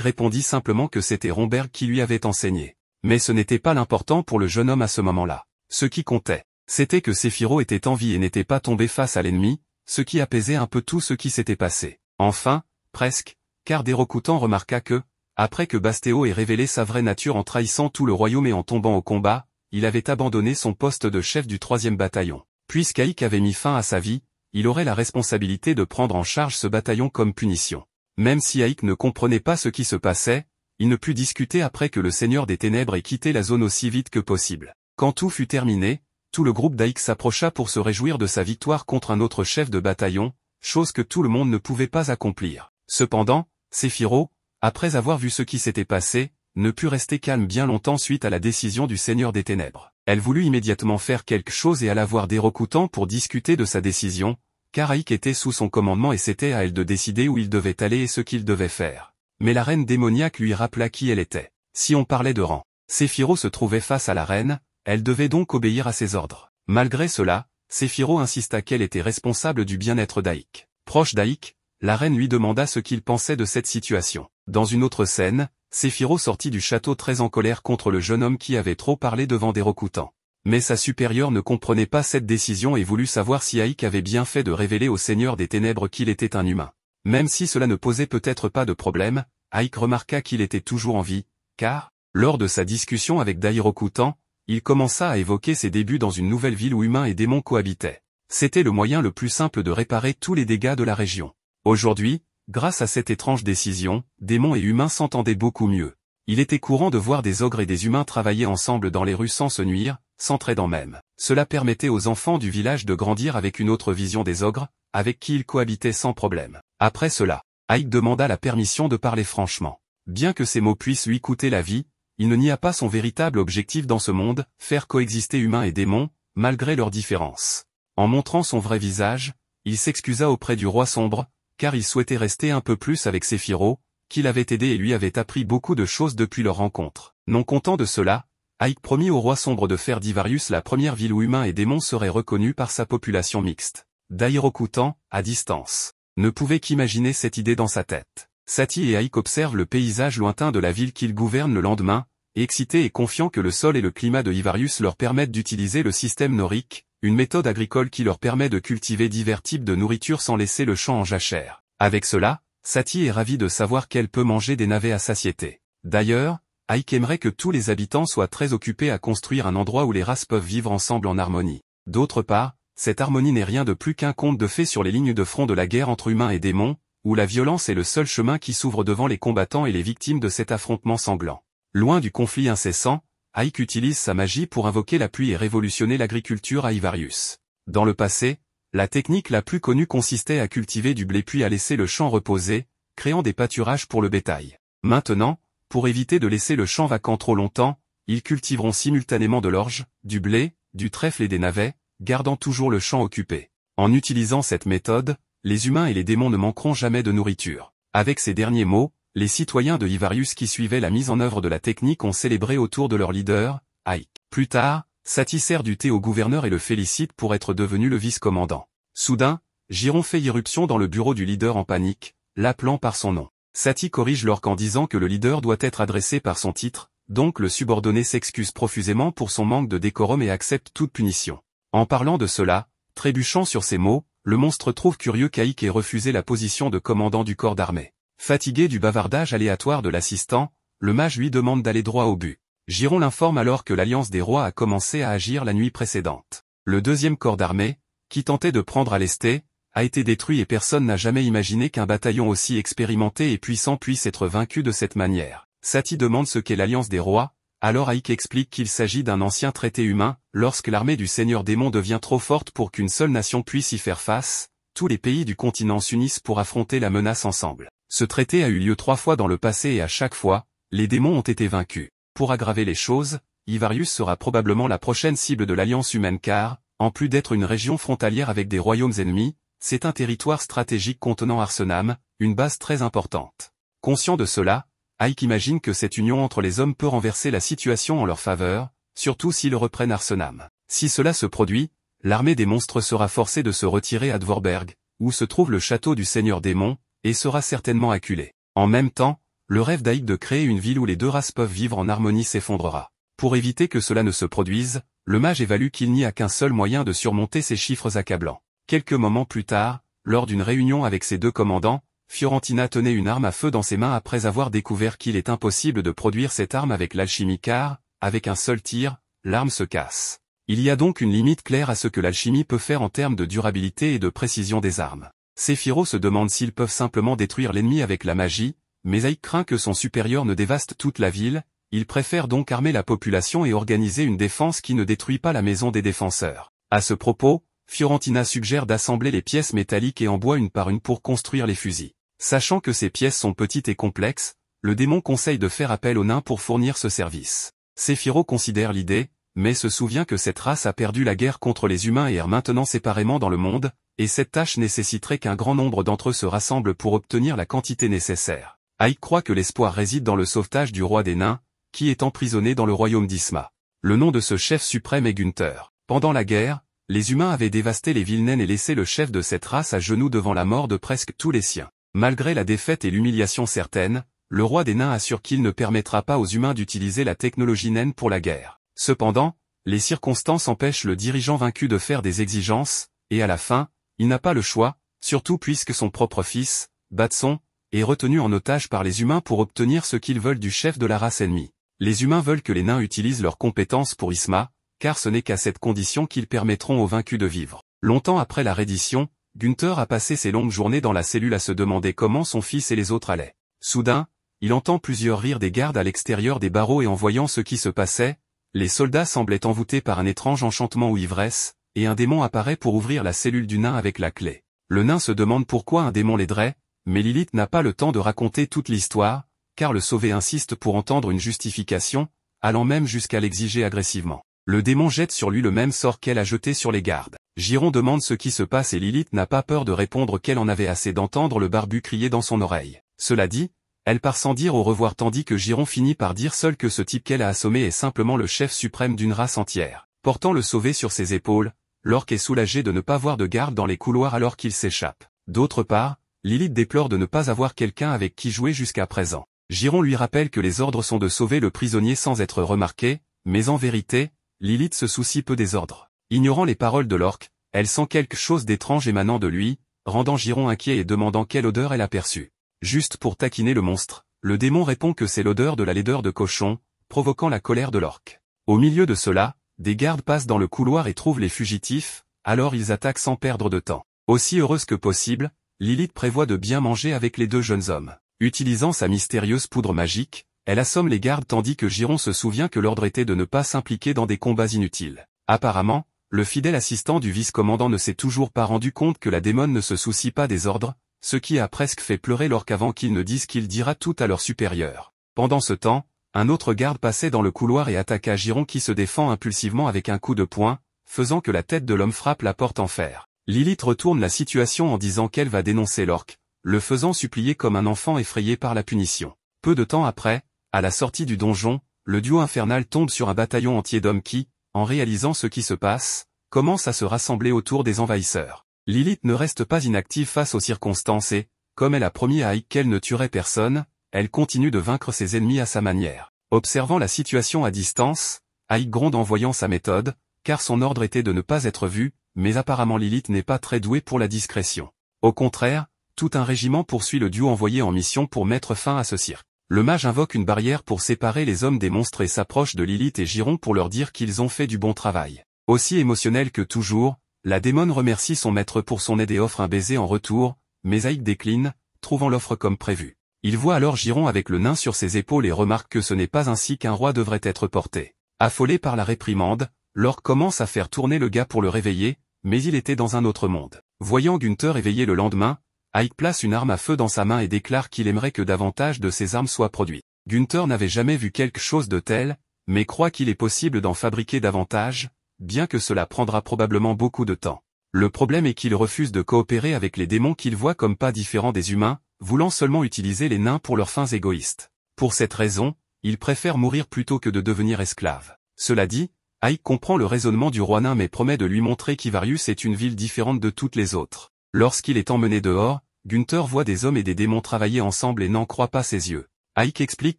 répondit simplement que c'était Romberg qui lui avait enseigné. Mais ce n'était pas l'important pour le jeune homme à ce moment-là. Ce qui comptait, c'était que Séphiro était en vie et n'était pas tombé face à l'ennemi, ce qui apaisait un peu tout ce qui s'était passé. Enfin, presque, car Dérocoûtant remarqua que, après que Bastéo ait révélé sa vraie nature en trahissant tout le royaume et en tombant au combat, il avait abandonné son poste de chef du 3e bataillon. Puisqu'Aïk avait mis fin à sa vie, il aurait la responsabilité de prendre en charge ce bataillon comme punition. Même si Aïk ne comprenait pas ce qui se passait, il ne put discuter après que le Seigneur des Ténèbres ait quitté la zone aussi vite que possible. Quand tout fut terminé, tout le groupe d'Aïk s'approcha pour se réjouir de sa victoire contre un autre chef de bataillon, chose que tout le monde ne pouvait pas accomplir. Cependant, Séphiro, après avoir vu ce qui s'était passé, ne put rester calme bien longtemps suite à la décision du Seigneur des Ténèbres. Elle voulut immédiatement faire quelque chose et alla voir Dérocoûtant pour discuter de sa décision, car Aïk était sous son commandement et c'était à elle de décider où il devait aller et ce qu'il devait faire. Mais la reine démoniaque lui rappela qui elle était. Si on parlait de rang, Séphiro se trouvait face à la reine, elle devait donc obéir à ses ordres. Malgré cela, Séphiro insista qu'elle était responsable du bien-être d'Aïk. Proche d'Aïk, la reine lui demanda ce qu'il pensait de cette situation. Dans une autre scène, Séphiro sortit du château très en colère contre le jeune homme qui avait trop parlé devant Dérocoûtant. Mais sa supérieure ne comprenait pas cette décision et voulut savoir si Aïk avait bien fait de révéler au Seigneur des Ténèbres qu'il était un humain. Même si cela ne posait peut-être pas de problème, Aïk remarqua qu'il était toujours en vie, car, lors de sa discussion avec Dérocoûtant, il commença à évoquer ses débuts dans une nouvelle ville où humains et démons cohabitaient. C'était le moyen le plus simple de réparer tous les dégâts de la région. Aujourd'hui, grâce à cette étrange décision, démons et humains s'entendaient beaucoup mieux. Il était courant de voir des ogres et des humains travailler ensemble dans les rues sans se nuire, s'entraidant même. Cela permettait aux enfants du village de grandir avec une autre vision des ogres, avec qui ils cohabitaient sans problème. Après cela, Aïk demanda la permission de parler franchement. Bien que ces mots puissent lui coûter la vie, il ne nia pas son véritable objectif dans ce monde, faire coexister humains et démons, malgré leurs différences. En montrant son vrai visage, il s'excusa auprès du roi sombre, car il souhaitait rester un peu plus avec Séphiro, qui l'avait aidé et lui avait appris beaucoup de choses depuis leur rencontre. Non content de cela, Aïk promit au roi sombre de faire d'Ivarius la première ville où humains et démons seraient reconnus par sa population mixte. Dérocoûtant, à distance, ne pouvait qu'imaginer cette idée dans sa tête. Satie et Aïk observent le paysage lointain de la ville qu'ils gouvernent le lendemain, excités et confiants que le sol et le climat de Ivarius leur permettent d'utiliser le système norique, une méthode agricole qui leur permet de cultiver divers types de nourriture sans laisser le champ en jachère. Avec cela, Satie est ravie de savoir qu'elle peut manger des navets à satiété. D'ailleurs, Aïk aimerait que tous les habitants soient très occupés à construire un endroit où les races peuvent vivre ensemble en harmonie. D'autre part, cette harmonie n'est rien de plus qu'un conte de fées sur les lignes de front de la guerre entre humains et démons, où la violence est le seul chemin qui s'ouvre devant les combattants et les victimes de cet affrontement sanglant. Loin du conflit incessant, Aïk utilise sa magie pour invoquer la pluie et révolutionner l'agriculture à Ivarius. Dans le passé, la technique la plus connue consistait à cultiver du blé puis à laisser le champ reposer, créant des pâturages pour le bétail. Maintenant, pour éviter de laisser le champ vacant trop longtemps, ils cultiveront simultanément de l'orge, du blé, du trèfle et des navets, gardant toujours le champ occupé. En utilisant cette méthode, les humains et les démons ne manqueront jamais de nourriture. Avec ces derniers mots, les citoyens de Ivarius qui suivaient la mise en œuvre de la technique ont célébré autour de leur leader, Aïk. Plus tard, Satie sert du thé au gouverneur et le félicite pour être devenu le vice-commandant. Soudain, Giron fait irruption dans le bureau du leader en panique, l'appelant par son nom. Satie corrige l'orque en disant que le leader doit être adressé par son titre, donc le subordonné s'excuse profusément pour son manque de décorum et accepte toute punition. En parlant de cela, trébuchant sur ces mots, le monstre trouve curieux qu'Aïk ait refusé la position de commandant du corps d'armée. Fatigué du bavardage aléatoire de l'assistant, le mage lui demande d'aller droit au but. Giron l'informe alors que l'Alliance des Rois a commencé à agir la nuit précédente. Le deuxième corps d'armée, qui tentait de prendre Alesté, a été détruit et personne n'a jamais imaginé qu'un bataillon aussi expérimenté et puissant puisse être vaincu de cette manière. Satie demande ce qu'est l'Alliance des Rois, alors Aïk explique qu'il s'agit d'un ancien traité humain, lorsque l'armée du Seigneur Démon devient trop forte pour qu'une seule nation puisse y faire face, tous les pays du continent s'unissent pour affronter la menace ensemble. Ce traité a eu lieu 3 fois dans le passé et à chaque fois, les démons ont été vaincus. Pour aggraver les choses, Ivarius sera probablement la prochaine cible de l'Alliance humaine car, en plus d'être une région frontalière avec des royaumes ennemis, c'est un territoire stratégique contenant Arsenam, une base très importante. Conscient de cela, Ike imagine que cette union entre les hommes peut renverser la situation en leur faveur, surtout s'ils reprennent Arsenam. Si cela se produit, l'armée des monstres sera forcée de se retirer à Dvorberg, où se trouve le château du Seigneur Démon, et sera certainement acculée. En même temps, le rêve d'Ike de créer une ville où les deux races peuvent vivre en harmonie s'effondrera. Pour éviter que cela ne se produise, le mage évalue qu'il n'y a qu'un seul moyen de surmonter ces chiffres accablants. Quelques moments plus tard, lors d'une réunion avec ses deux commandants, Fiorentina tenait une arme à feu dans ses mains après avoir découvert qu'il est impossible de produire cette arme avec l'alchimie car, avec un seul tir, l'arme se casse. Il y a donc une limite claire à ce que l'alchimie peut faire en termes de durabilité et de précision des armes. Séphiro se demande s'ils peuvent simplement détruire l'ennemi avec la magie, mais Ike craint que son supérieur ne dévaste toute la ville, il préfère donc armer la population et organiser une défense qui ne détruit pas la maison des défenseurs. À ce propos, Fiorentina suggère d'assembler les pièces métalliques et en bois une par une pour construire les fusils. Sachant que ces pièces sont petites et complexes, le démon conseille de faire appel aux nains pour fournir ce service. Séphiro considère l'idée, mais se souvient que cette race a perdu la guerre contre les humains et erre maintenant séparément dans le monde, et cette tâche nécessiterait qu'un grand nombre d'entre eux se rassemblent pour obtenir la quantité nécessaire. Ike croit que l'espoir réside dans le sauvetage du roi des nains, qui est emprisonné dans le royaume d'Isma. Le nom de ce chef suprême est Gunther. Pendant la guerre, les humains avaient dévasté les villes naines et laissé le chef de cette race à genoux devant la mort de presque tous les siens. Malgré la défaite et l'humiliation certaine, le roi des nains assure qu'il ne permettra pas aux humains d'utiliser la technologie naine pour la guerre. Cependant, les circonstances empêchent le dirigeant vaincu de faire des exigences, et à la fin, il n'a pas le choix, surtout puisque son propre fils, Batson, est retenu en otage par les humains pour obtenir ce qu'ils veulent du chef de la race ennemie. Les humains veulent que les nains utilisent leurs compétences pour Isma, car ce n'est qu'à cette condition qu'ils permettront aux vaincus de vivre. Longtemps après la reddition, Gunther a passé ses longues journées dans la cellule à se demander comment son fils et les autres allaient. Soudain, il entend plusieurs rires des gardes à l'extérieur des barreaux et en voyant ce qui se passait, les soldats semblaient envoûtés par un étrange enchantement ou ivresse, et un démon apparaît pour ouvrir la cellule du nain avec la clé. Le nain se demande pourquoi un démon l'aiderait, mais Lilith n'a pas le temps de raconter toute l'histoire, car le sauvé insiste pour entendre une justification, allant même jusqu'à l'exiger agressivement. Le démon jette sur lui le même sort qu'elle a jeté sur les gardes. Giron demande ce qui se passe et Lilith n'a pas peur de répondre qu'elle en avait assez d'entendre le barbu crier dans son oreille. Cela dit, elle part sans dire au revoir tandis que Giron finit par dire seul que ce type qu'elle a assommé est simplement le chef suprême d'une race entière. Portant le sauvé sur ses épaules, l'orque est soulagé de ne pas voir de garde dans les couloirs alors qu'il s'échappe. D'autre part, Lilith déplore de ne pas avoir quelqu'un avec qui jouer jusqu'à présent. Giron lui rappelle que les ordres sont de sauver le prisonnier sans être remarqué, mais en vérité, Lilith se soucie peu des ordres. Ignorant les paroles de l'orque, elle sent quelque chose d'étrange émanant de lui, rendant Giron inquiet et demandant quelle odeur elle a perçue. Juste pour taquiner le monstre, le démon répond que c'est l'odeur de la laideur de cochon, provoquant la colère de l'orque. Au milieu de cela, des gardes passent dans le couloir et trouvent les fugitifs, alors ils attaquent sans perdre de temps. Aussi heureuse que possible, Lilith prévoit de bien manger avec les deux jeunes hommes. Utilisant sa mystérieuse poudre magique, elle assomme les gardes tandis que Giron se souvient que l'ordre était de ne pas s'impliquer dans des combats inutiles. Apparemment, le fidèle assistant du vice-commandant ne s'est toujours pas rendu compte que la démone ne se soucie pas des ordres, ce qui a presque fait pleurer l'orque avant qu'il ne dise qu'il dira tout à leur supérieur. Pendant ce temps, un autre garde passait dans le couloir et attaqua Giron qui se défend impulsivement avec un coup de poing, faisant que la tête de l'homme frappe la porte en fer. Lilith retourne la situation en disant qu'elle va dénoncer l'orque, le faisant supplier comme un enfant effrayé par la punition. Peu de temps après, à la sortie du donjon, le duo infernal tombe sur un bataillon entier d'hommes qui, en réalisant ce qui se passe, commence à se rassembler autour des envahisseurs. Lilith ne reste pas inactive face aux circonstances et, comme elle a promis à Ike qu'elle ne tuerait personne, elle continue de vaincre ses ennemis à sa manière. Observant la situation à distance, Ike gronde en voyant sa méthode, car son ordre était de ne pas être vu, mais apparemment Lilith n'est pas très douée pour la discrétion. Au contraire, tout un régiment poursuit le duo envoyé en mission pour mettre fin à ce cirque. Le mage invoque une barrière pour séparer les hommes des monstres et s'approche de Lilith et Giron pour leur dire qu'ils ont fait du bon travail. Aussi émotionnelle que toujours, la démone remercie son maître pour son aide et offre un baiser en retour, mais Ike décline, trouvant l'offre comme prévu. Il voit alors Giron avec le nain sur ses épaules et remarque que ce n'est pas ainsi qu'un roi devrait être porté. Affolé par la réprimande, l'orque commence à faire tourner le gars pour le réveiller, mais il était dans un autre monde. Voyant Gunther éveillé le lendemain, Ike place une arme à feu dans sa main et déclare qu'il aimerait que davantage de ces armes soient produites. Gunther n'avait jamais vu quelque chose de tel, mais croit qu'il est possible d'en fabriquer davantage, bien que cela prendra probablement beaucoup de temps. Le problème est qu'il refuse de coopérer avec les démons qu'il voit comme pas différents des humains, voulant seulement utiliser les nains pour leurs fins égoïstes. Pour cette raison, il préfère mourir plutôt que de devenir esclave. Cela dit, Ike comprend le raisonnement du roi nain mais promet de lui montrer qu'Ivarius est une ville différente de toutes les autres. Lorsqu'il est emmené dehors, Gunther voit des hommes et des démons travailler ensemble et n'en croit pas ses yeux. Ike explique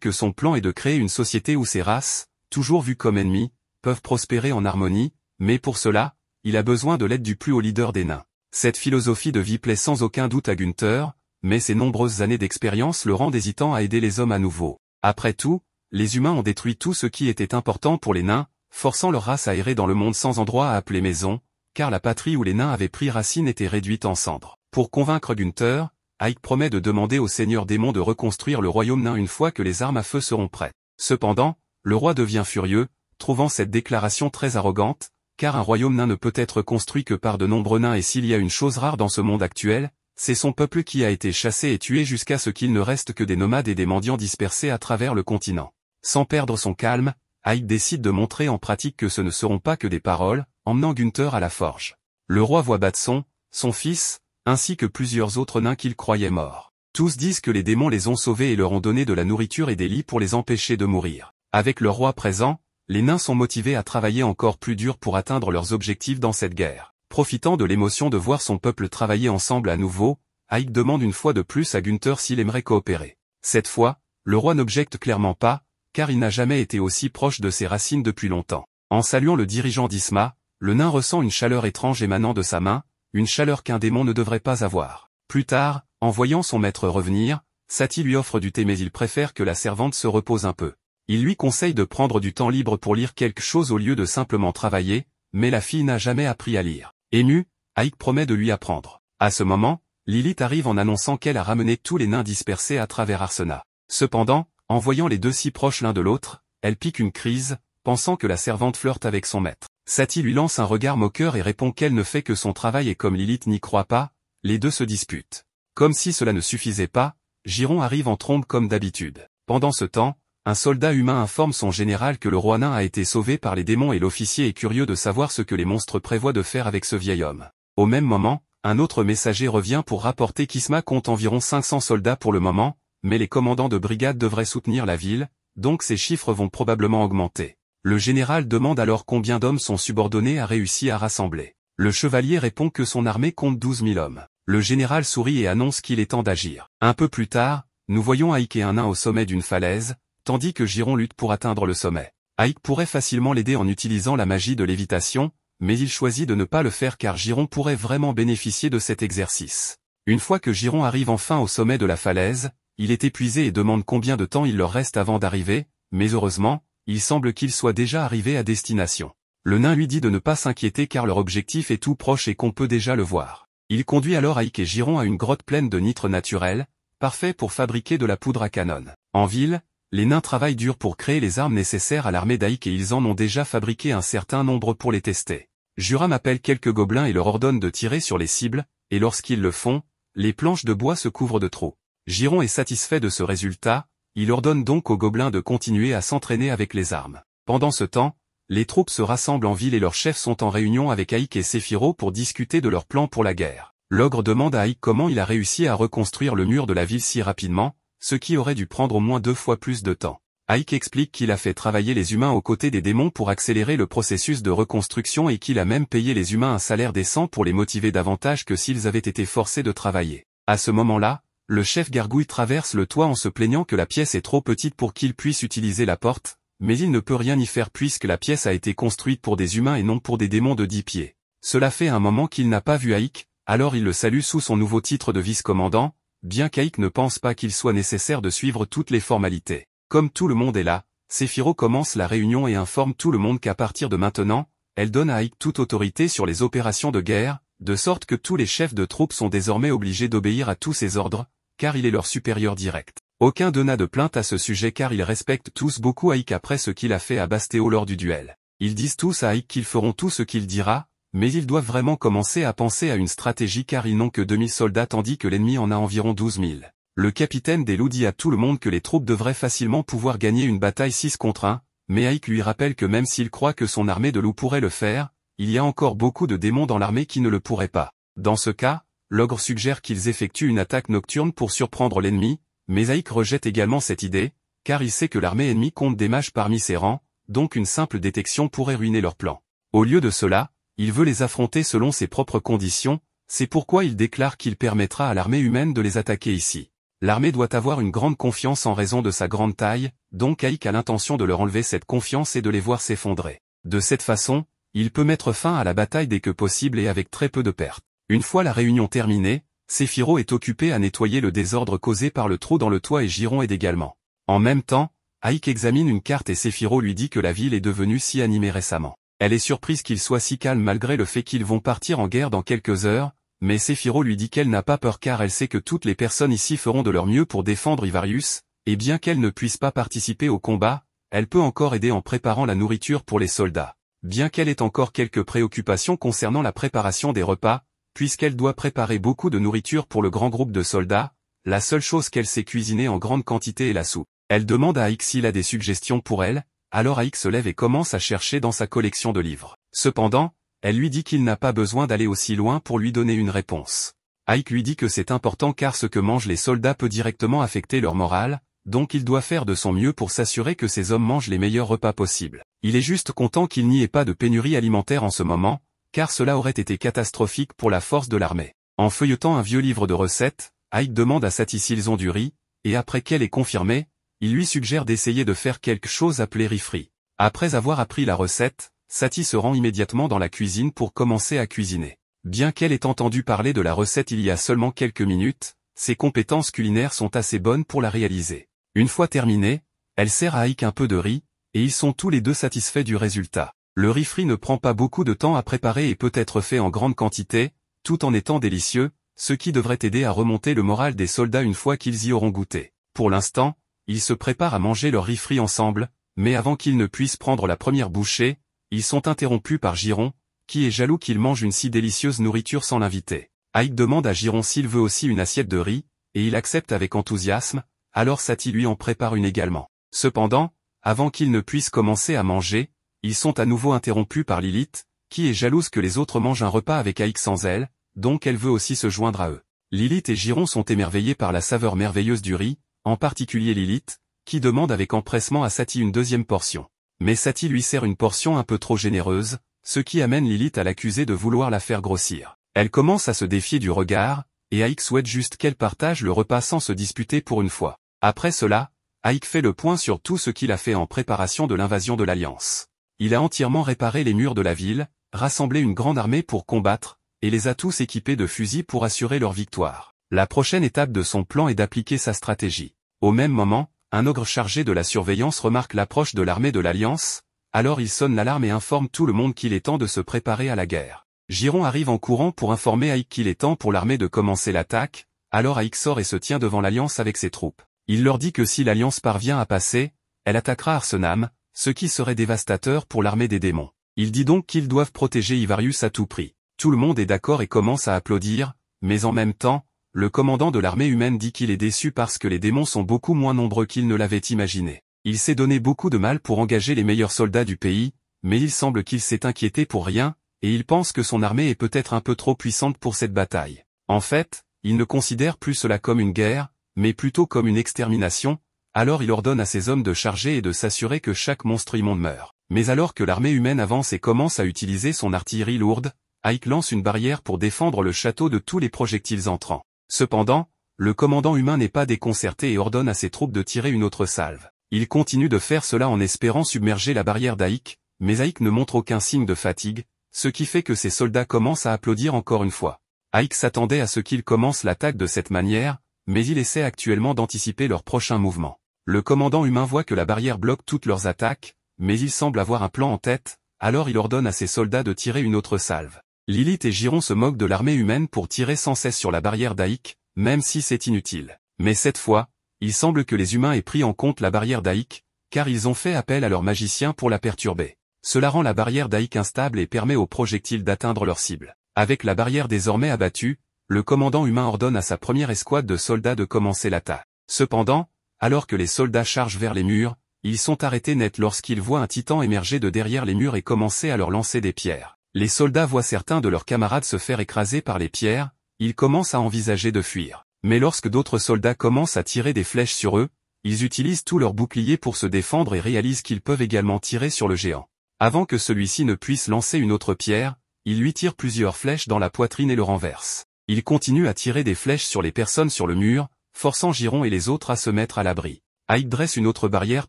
que son plan est de créer une société où ces races, toujours vues comme ennemies, peuvent prospérer en harmonie, mais pour cela, il a besoin de l'aide du plus haut leader des nains. Cette philosophie de vie plaît sans aucun doute à Gunther, mais ses nombreuses années d'expérience le rendent hésitant à aider les hommes à nouveau. Après tout, les humains ont détruit tout ce qui était important pour les nains, forçant leur race à errer dans le monde sans endroit à appeler maison, car la patrie où les nains avaient pris racine était réduite en cendres. Pour convaincre Gunther, Ike promet de demander au seigneur démon de reconstruire le royaume nain une fois que les armes à feu seront prêtes. Cependant, le roi devient furieux, trouvant cette déclaration très arrogante, car un royaume nain ne peut être construit que par de nombreux nains et s'il y a une chose rare dans ce monde actuel, c'est son peuple qui a été chassé et tué jusqu'à ce qu'il ne reste que des nomades et des mendiants dispersés à travers le continent. Sans perdre son calme, Ike décide de montrer en pratique que ce ne seront pas que des paroles, emmenant Gunther à la forge. Le roi voit Batson, son fils, ainsi que plusieurs autres nains qu'il croyait morts. Tous disent que les démons les ont sauvés et leur ont donné de la nourriture et des lits pour les empêcher de mourir. Avec le roi présent, les nains sont motivés à travailler encore plus dur pour atteindre leurs objectifs dans cette guerre. Profitant de l'émotion de voir son peuple travailler ensemble à nouveau, Ike demande une fois de plus à Gunther s'il aimerait coopérer. Cette fois, le roi n'objecte clairement pas, car il n'a jamais été aussi proche de ses racines depuis longtemps. En saluant le dirigeant d'Isma, le nain ressent une chaleur étrange émanant de sa main, une chaleur qu'un démon ne devrait pas avoir. Plus tard, en voyant son maître revenir, Sati lui offre du thé mais il préfère que la servante se repose un peu. Il lui conseille de prendre du temps libre pour lire quelque chose au lieu de simplement travailler, mais la fille n'a jamais appris à lire. Ému, Ike promet de lui apprendre. À ce moment, Lilith arrive en annonçant qu'elle a ramené tous les nains dispersés à travers Arsena. Cependant, en voyant les deux si proches l'un de l'autre, elle pique une crise, pensant que la servante flirte avec son maître. Sati lui lance un regard moqueur et répond qu'elle ne fait que son travail et comme Lilith n'y croit pas, les deux se disputent. Comme si cela ne suffisait pas, Giron arrive en trombe comme d'habitude. Pendant ce temps, un soldat humain informe son général que le roi nain a été sauvé par les démons et l'officier est curieux de savoir ce que les monstres prévoient de faire avec ce vieil homme. Au même moment, un autre messager revient pour rapporter qu'Isma compte environ 500 soldats pour le moment, mais les commandants de brigade devraient soutenir la ville, donc ces chiffres vont probablement augmenter. Le général demande alors combien d'hommes son subordonné a réussi à rassembler. Le chevalier répond que son armée compte 12 000 hommes. Le général sourit et annonce qu'il est temps d'agir. Un peu plus tard, nous voyons Ike et un nain au sommet d'une falaise, tandis que Giron lutte pour atteindre le sommet. Ike pourrait facilement l'aider en utilisant la magie de lévitation, mais il choisit de ne pas le faire car Giron pourrait vraiment bénéficier de cet exercice. Une fois que Giron arrive enfin au sommet de la falaise, il est épuisé et demande combien de temps il leur reste avant d'arriver, mais heureusement, il semble qu'il soit déjà arrivé à destination. Le nain lui dit de ne pas s'inquiéter car leur objectif est tout proche et qu'on peut déjà le voir. Il conduit alors Ike et Giron à une grotte pleine de nitre naturel, parfait pour fabriquer de la poudre à canon. En ville, les nains travaillent dur pour créer les armes nécessaires à l'armée d'Ike et ils en ont déjà fabriqué un certain nombre pour les tester. Juram appelle quelques gobelins et leur ordonne de tirer sur les cibles, et lorsqu'ils le font, les planches de bois se couvrent de trous. Giron est satisfait de ce résultat, il ordonne donc aux gobelins de continuer à s'entraîner avec les armes. Pendant ce temps, les troupes se rassemblent en ville et leurs chefs sont en réunion avec Ike et Séphiro pour discuter de leur plan pour la guerre. L'ogre demande à Ike comment il a réussi à reconstruire le mur de la ville si rapidement, ce qui aurait dû prendre au moins 2 fois plus de temps. Ike explique qu'il a fait travailler les humains aux côtés des démons pour accélérer le processus de reconstruction et qu'il a même payé les humains un salaire décent pour les motiver davantage que s'ils avaient été forcés de travailler. À ce moment-là, le chef gargouille traverse le toit en se plaignant que la pièce est trop petite pour qu'il puisse utiliser la porte, mais il ne peut rien y faire puisque la pièce a été construite pour des humains et non pour des démons de 10 pieds. Cela fait un moment qu'il n'a pas vu Ike, alors il le salue sous son nouveau titre de vice-commandant, bien qu'Ike ne pense pas qu'il soit nécessaire de suivre toutes les formalités. Comme tout le monde est là, Séphiro commence la réunion et informe tout le monde qu'à partir de maintenant, elle donne à Ike toute autorité sur les opérations de guerre, de sorte que tous les chefs de troupes sont désormais obligés d'obéir à tous ses ordres, car il est leur supérieur direct. Aucun d'eux n'a de plainte à ce sujet car ils respectent tous beaucoup Ike après ce qu'il a fait à Bastéo lors du duel. Ils disent tous à Ike qu'ils feront tout ce qu'il dira, mais ils doivent vraiment commencer à penser à une stratégie car ils n'ont que 2000 soldats tandis que l'ennemi en a environ 12 000. Le capitaine des loups dit à tout le monde que les troupes devraient facilement pouvoir gagner une bataille 6 contre 1, mais Ike lui rappelle que même s'il croit que son armée de loups pourrait le faire, il y a encore beaucoup de démons dans l'armée qui ne le pourraient pas. Dans ce cas, l'ogre suggère qu'ils effectuent une attaque nocturne pour surprendre l'ennemi, mais Aïk rejette également cette idée, car il sait que l'armée ennemie compte des mages parmi ses rangs, donc une simple détection pourrait ruiner leur plan. Au lieu de cela, il veut les affronter selon ses propres conditions, c'est pourquoi il déclare qu'il permettra à l'armée humaine de les attaquer ici. L'armée doit avoir une grande confiance en raison de sa grande taille, donc Aïk a l'intention de leur enlever cette confiance et de les voir s'effondrer. De cette façon, il peut mettre fin à la bataille dès que possible et avec très peu de pertes. Une fois la réunion terminée, Séphiro est occupé à nettoyer le désordre causé par le trou dans le toit et Giron aide également. En même temps, Aïk examine une carte et Séphiro lui dit que la ville est devenue si animée récemment. Elle est surprise qu'il soit si calme malgré le fait qu'ils vont partir en guerre dans quelques heures, mais Séphiro lui dit qu'elle n'a pas peur car elle sait que toutes les personnes ici feront de leur mieux pour défendre Ivarius, et bien qu'elle ne puisse pas participer au combat, elle peut encore aider en préparant la nourriture pour les soldats. Bien qu'elle ait encore quelques préoccupations concernant la préparation des repas, puisqu'elle doit préparer beaucoup de nourriture pour le grand groupe de soldats, la seule chose qu'elle sait cuisiner en grande quantité est la soupe. Elle demande à Aïk s'il a des suggestions pour elle, alors Aïk se lève et commence à chercher dans sa collection de livres. Cependant, elle lui dit qu'il n'a pas besoin d'aller aussi loin pour lui donner une réponse. Aïk lui dit que c'est important car ce que mangent les soldats peut directement affecter leur morale, donc il doit faire de son mieux pour s'assurer que ses hommes mangent les meilleurs repas possibles. Il est juste content qu'il n'y ait pas de pénurie alimentaire en ce moment, car cela aurait été catastrophique pour la force de l'armée. En feuilletant un vieux livre de recettes, Aïk demande à Sati s'ils ont du riz, et après qu'elle ait confirmé, il lui suggère d'essayer de faire quelque chose appelé riz frit. Après avoir appris la recette, Sati se rend immédiatement dans la cuisine pour commencer à cuisiner. Bien qu'elle ait entendu parler de la recette il y a seulement quelques minutes, ses compétences culinaires sont assez bonnes pour la réaliser. Une fois terminée, elle sert à Aïk un peu de riz, et ils sont tous les deux satisfaits du résultat. Le riz frit ne prend pas beaucoup de temps à préparer et peut être fait en grande quantité, tout en étant délicieux, ce qui devrait aider à remonter le moral des soldats une fois qu'ils y auront goûté. Pour l'instant, ils se préparent à manger leur riz frit ensemble, mais avant qu'ils ne puissent prendre la première bouchée, ils sont interrompus par Giron, qui est jaloux qu'il mange une si délicieuse nourriture sans l'inviter. Aïk demande à Giron s'il veut aussi une assiette de riz, et il accepte avec enthousiasme, alors Sati lui en prépare une également. Cependant, avant qu'ils ne puissent commencer à manger, ils sont à nouveau interrompus par Lilith, qui est jalouse que les autres mangent un repas avec Aïk sans elle, donc elle veut aussi se joindre à eux. Lilith et Giron sont émerveillés par la saveur merveilleuse du riz, en particulier Lilith, qui demande avec empressement à Sati une deuxième portion. Mais Sati lui sert une portion un peu trop généreuse, ce qui amène Lilith à l'accuser de vouloir la faire grossir. Elle commence à se défier du regard, et Aïk souhaite juste qu'elle partage le repas sans se disputer pour une fois. Après cela, Aïk fait le point sur tout ce qu'il a fait en préparation de l'invasion de l'Alliance. Il a entièrement réparé les murs de la ville, rassemblé une grande armée pour combattre, et les a tous équipés de fusils pour assurer leur victoire. La prochaine étape de son plan est d'appliquer sa stratégie. Au même moment, un ogre chargé de la surveillance remarque l'approche de l'armée de l'Alliance, alors il sonne l'alarme et informe tout le monde qu'il est temps de se préparer à la guerre. Giron arrive en courant pour informer Aïk qu'il est temps pour l'armée de commencer l'attaque, alors Aïk sort et se tient devant l'Alliance avec ses troupes. Il leur dit que si l'Alliance parvient à passer, elle attaquera Arsenam, ce qui serait dévastateur pour l'armée des démons. Il dit donc qu'ils doivent protéger Ivarius à tout prix. Tout le monde est d'accord et commence à applaudir, mais en même temps, le commandant de l'armée humaine dit qu'il est déçu parce que les démons sont beaucoup moins nombreux qu'il ne l'avait imaginé. Il s'est donné beaucoup de mal pour engager les meilleurs soldats du pays, mais il semble qu'il s'est inquiété pour rien, et il pense que son armée est peut-être un peu trop puissante pour cette bataille. En fait, il ne considère plus cela comme une guerre, mais plutôt comme une extermination, alors il ordonne à ses hommes de charger et de s'assurer que chaque monstre immonde meurt. Mais alors que l'armée humaine avance et commence à utiliser son artillerie lourde, Aïk lance une barrière pour défendre le château de tous les projectiles entrants. Cependant, le commandant humain n'est pas déconcerté et ordonne à ses troupes de tirer une autre salve. Il continue de faire cela en espérant submerger la barrière d'Aïk, mais Aïk ne montre aucun signe de fatigue, ce qui fait que ses soldats commencent à applaudir encore une fois. Aïk s'attendait à ce qu'ils commencent l'attaque de cette manière, mais il essaie actuellement d'anticiper leur prochain mouvement. Le commandant humain voit que la barrière bloque toutes leurs attaques, mais il semble avoir un plan en tête, alors il ordonne à ses soldats de tirer une autre salve. Lilith et Giron se moquent de l'armée humaine pour tirer sans cesse sur la barrière d'Aïk, même si c'est inutile. Mais cette fois, il semble que les humains aient pris en compte la barrière d'Aïk, car ils ont fait appel à leurs magiciens pour la perturber. Cela rend la barrière d'Aïk instable et permet aux projectiles d'atteindre leur cible. Avec la barrière désormais abattue, le commandant humain ordonne à sa première escouade de soldats de commencer l'attaque. Cependant, alors que les soldats chargent vers les murs, ils sont arrêtés net lorsqu'ils voient un titan émerger de derrière les murs et commencer à leur lancer des pierres. Les soldats voient certains de leurs camarades se faire écraser par les pierres, ils commencent à envisager de fuir. Mais lorsque d'autres soldats commencent à tirer des flèches sur eux, ils utilisent tout leur bouclier pour se défendre et réalisent qu'ils peuvent également tirer sur le géant. Avant que celui-ci ne puisse lancer une autre pierre, ils lui tirent plusieurs flèches dans la poitrine et le renversent. Ils continuent à tirer des flèches sur les personnes sur le mur, forçant Giron et les autres à se mettre à l'abri. Ike dresse une autre barrière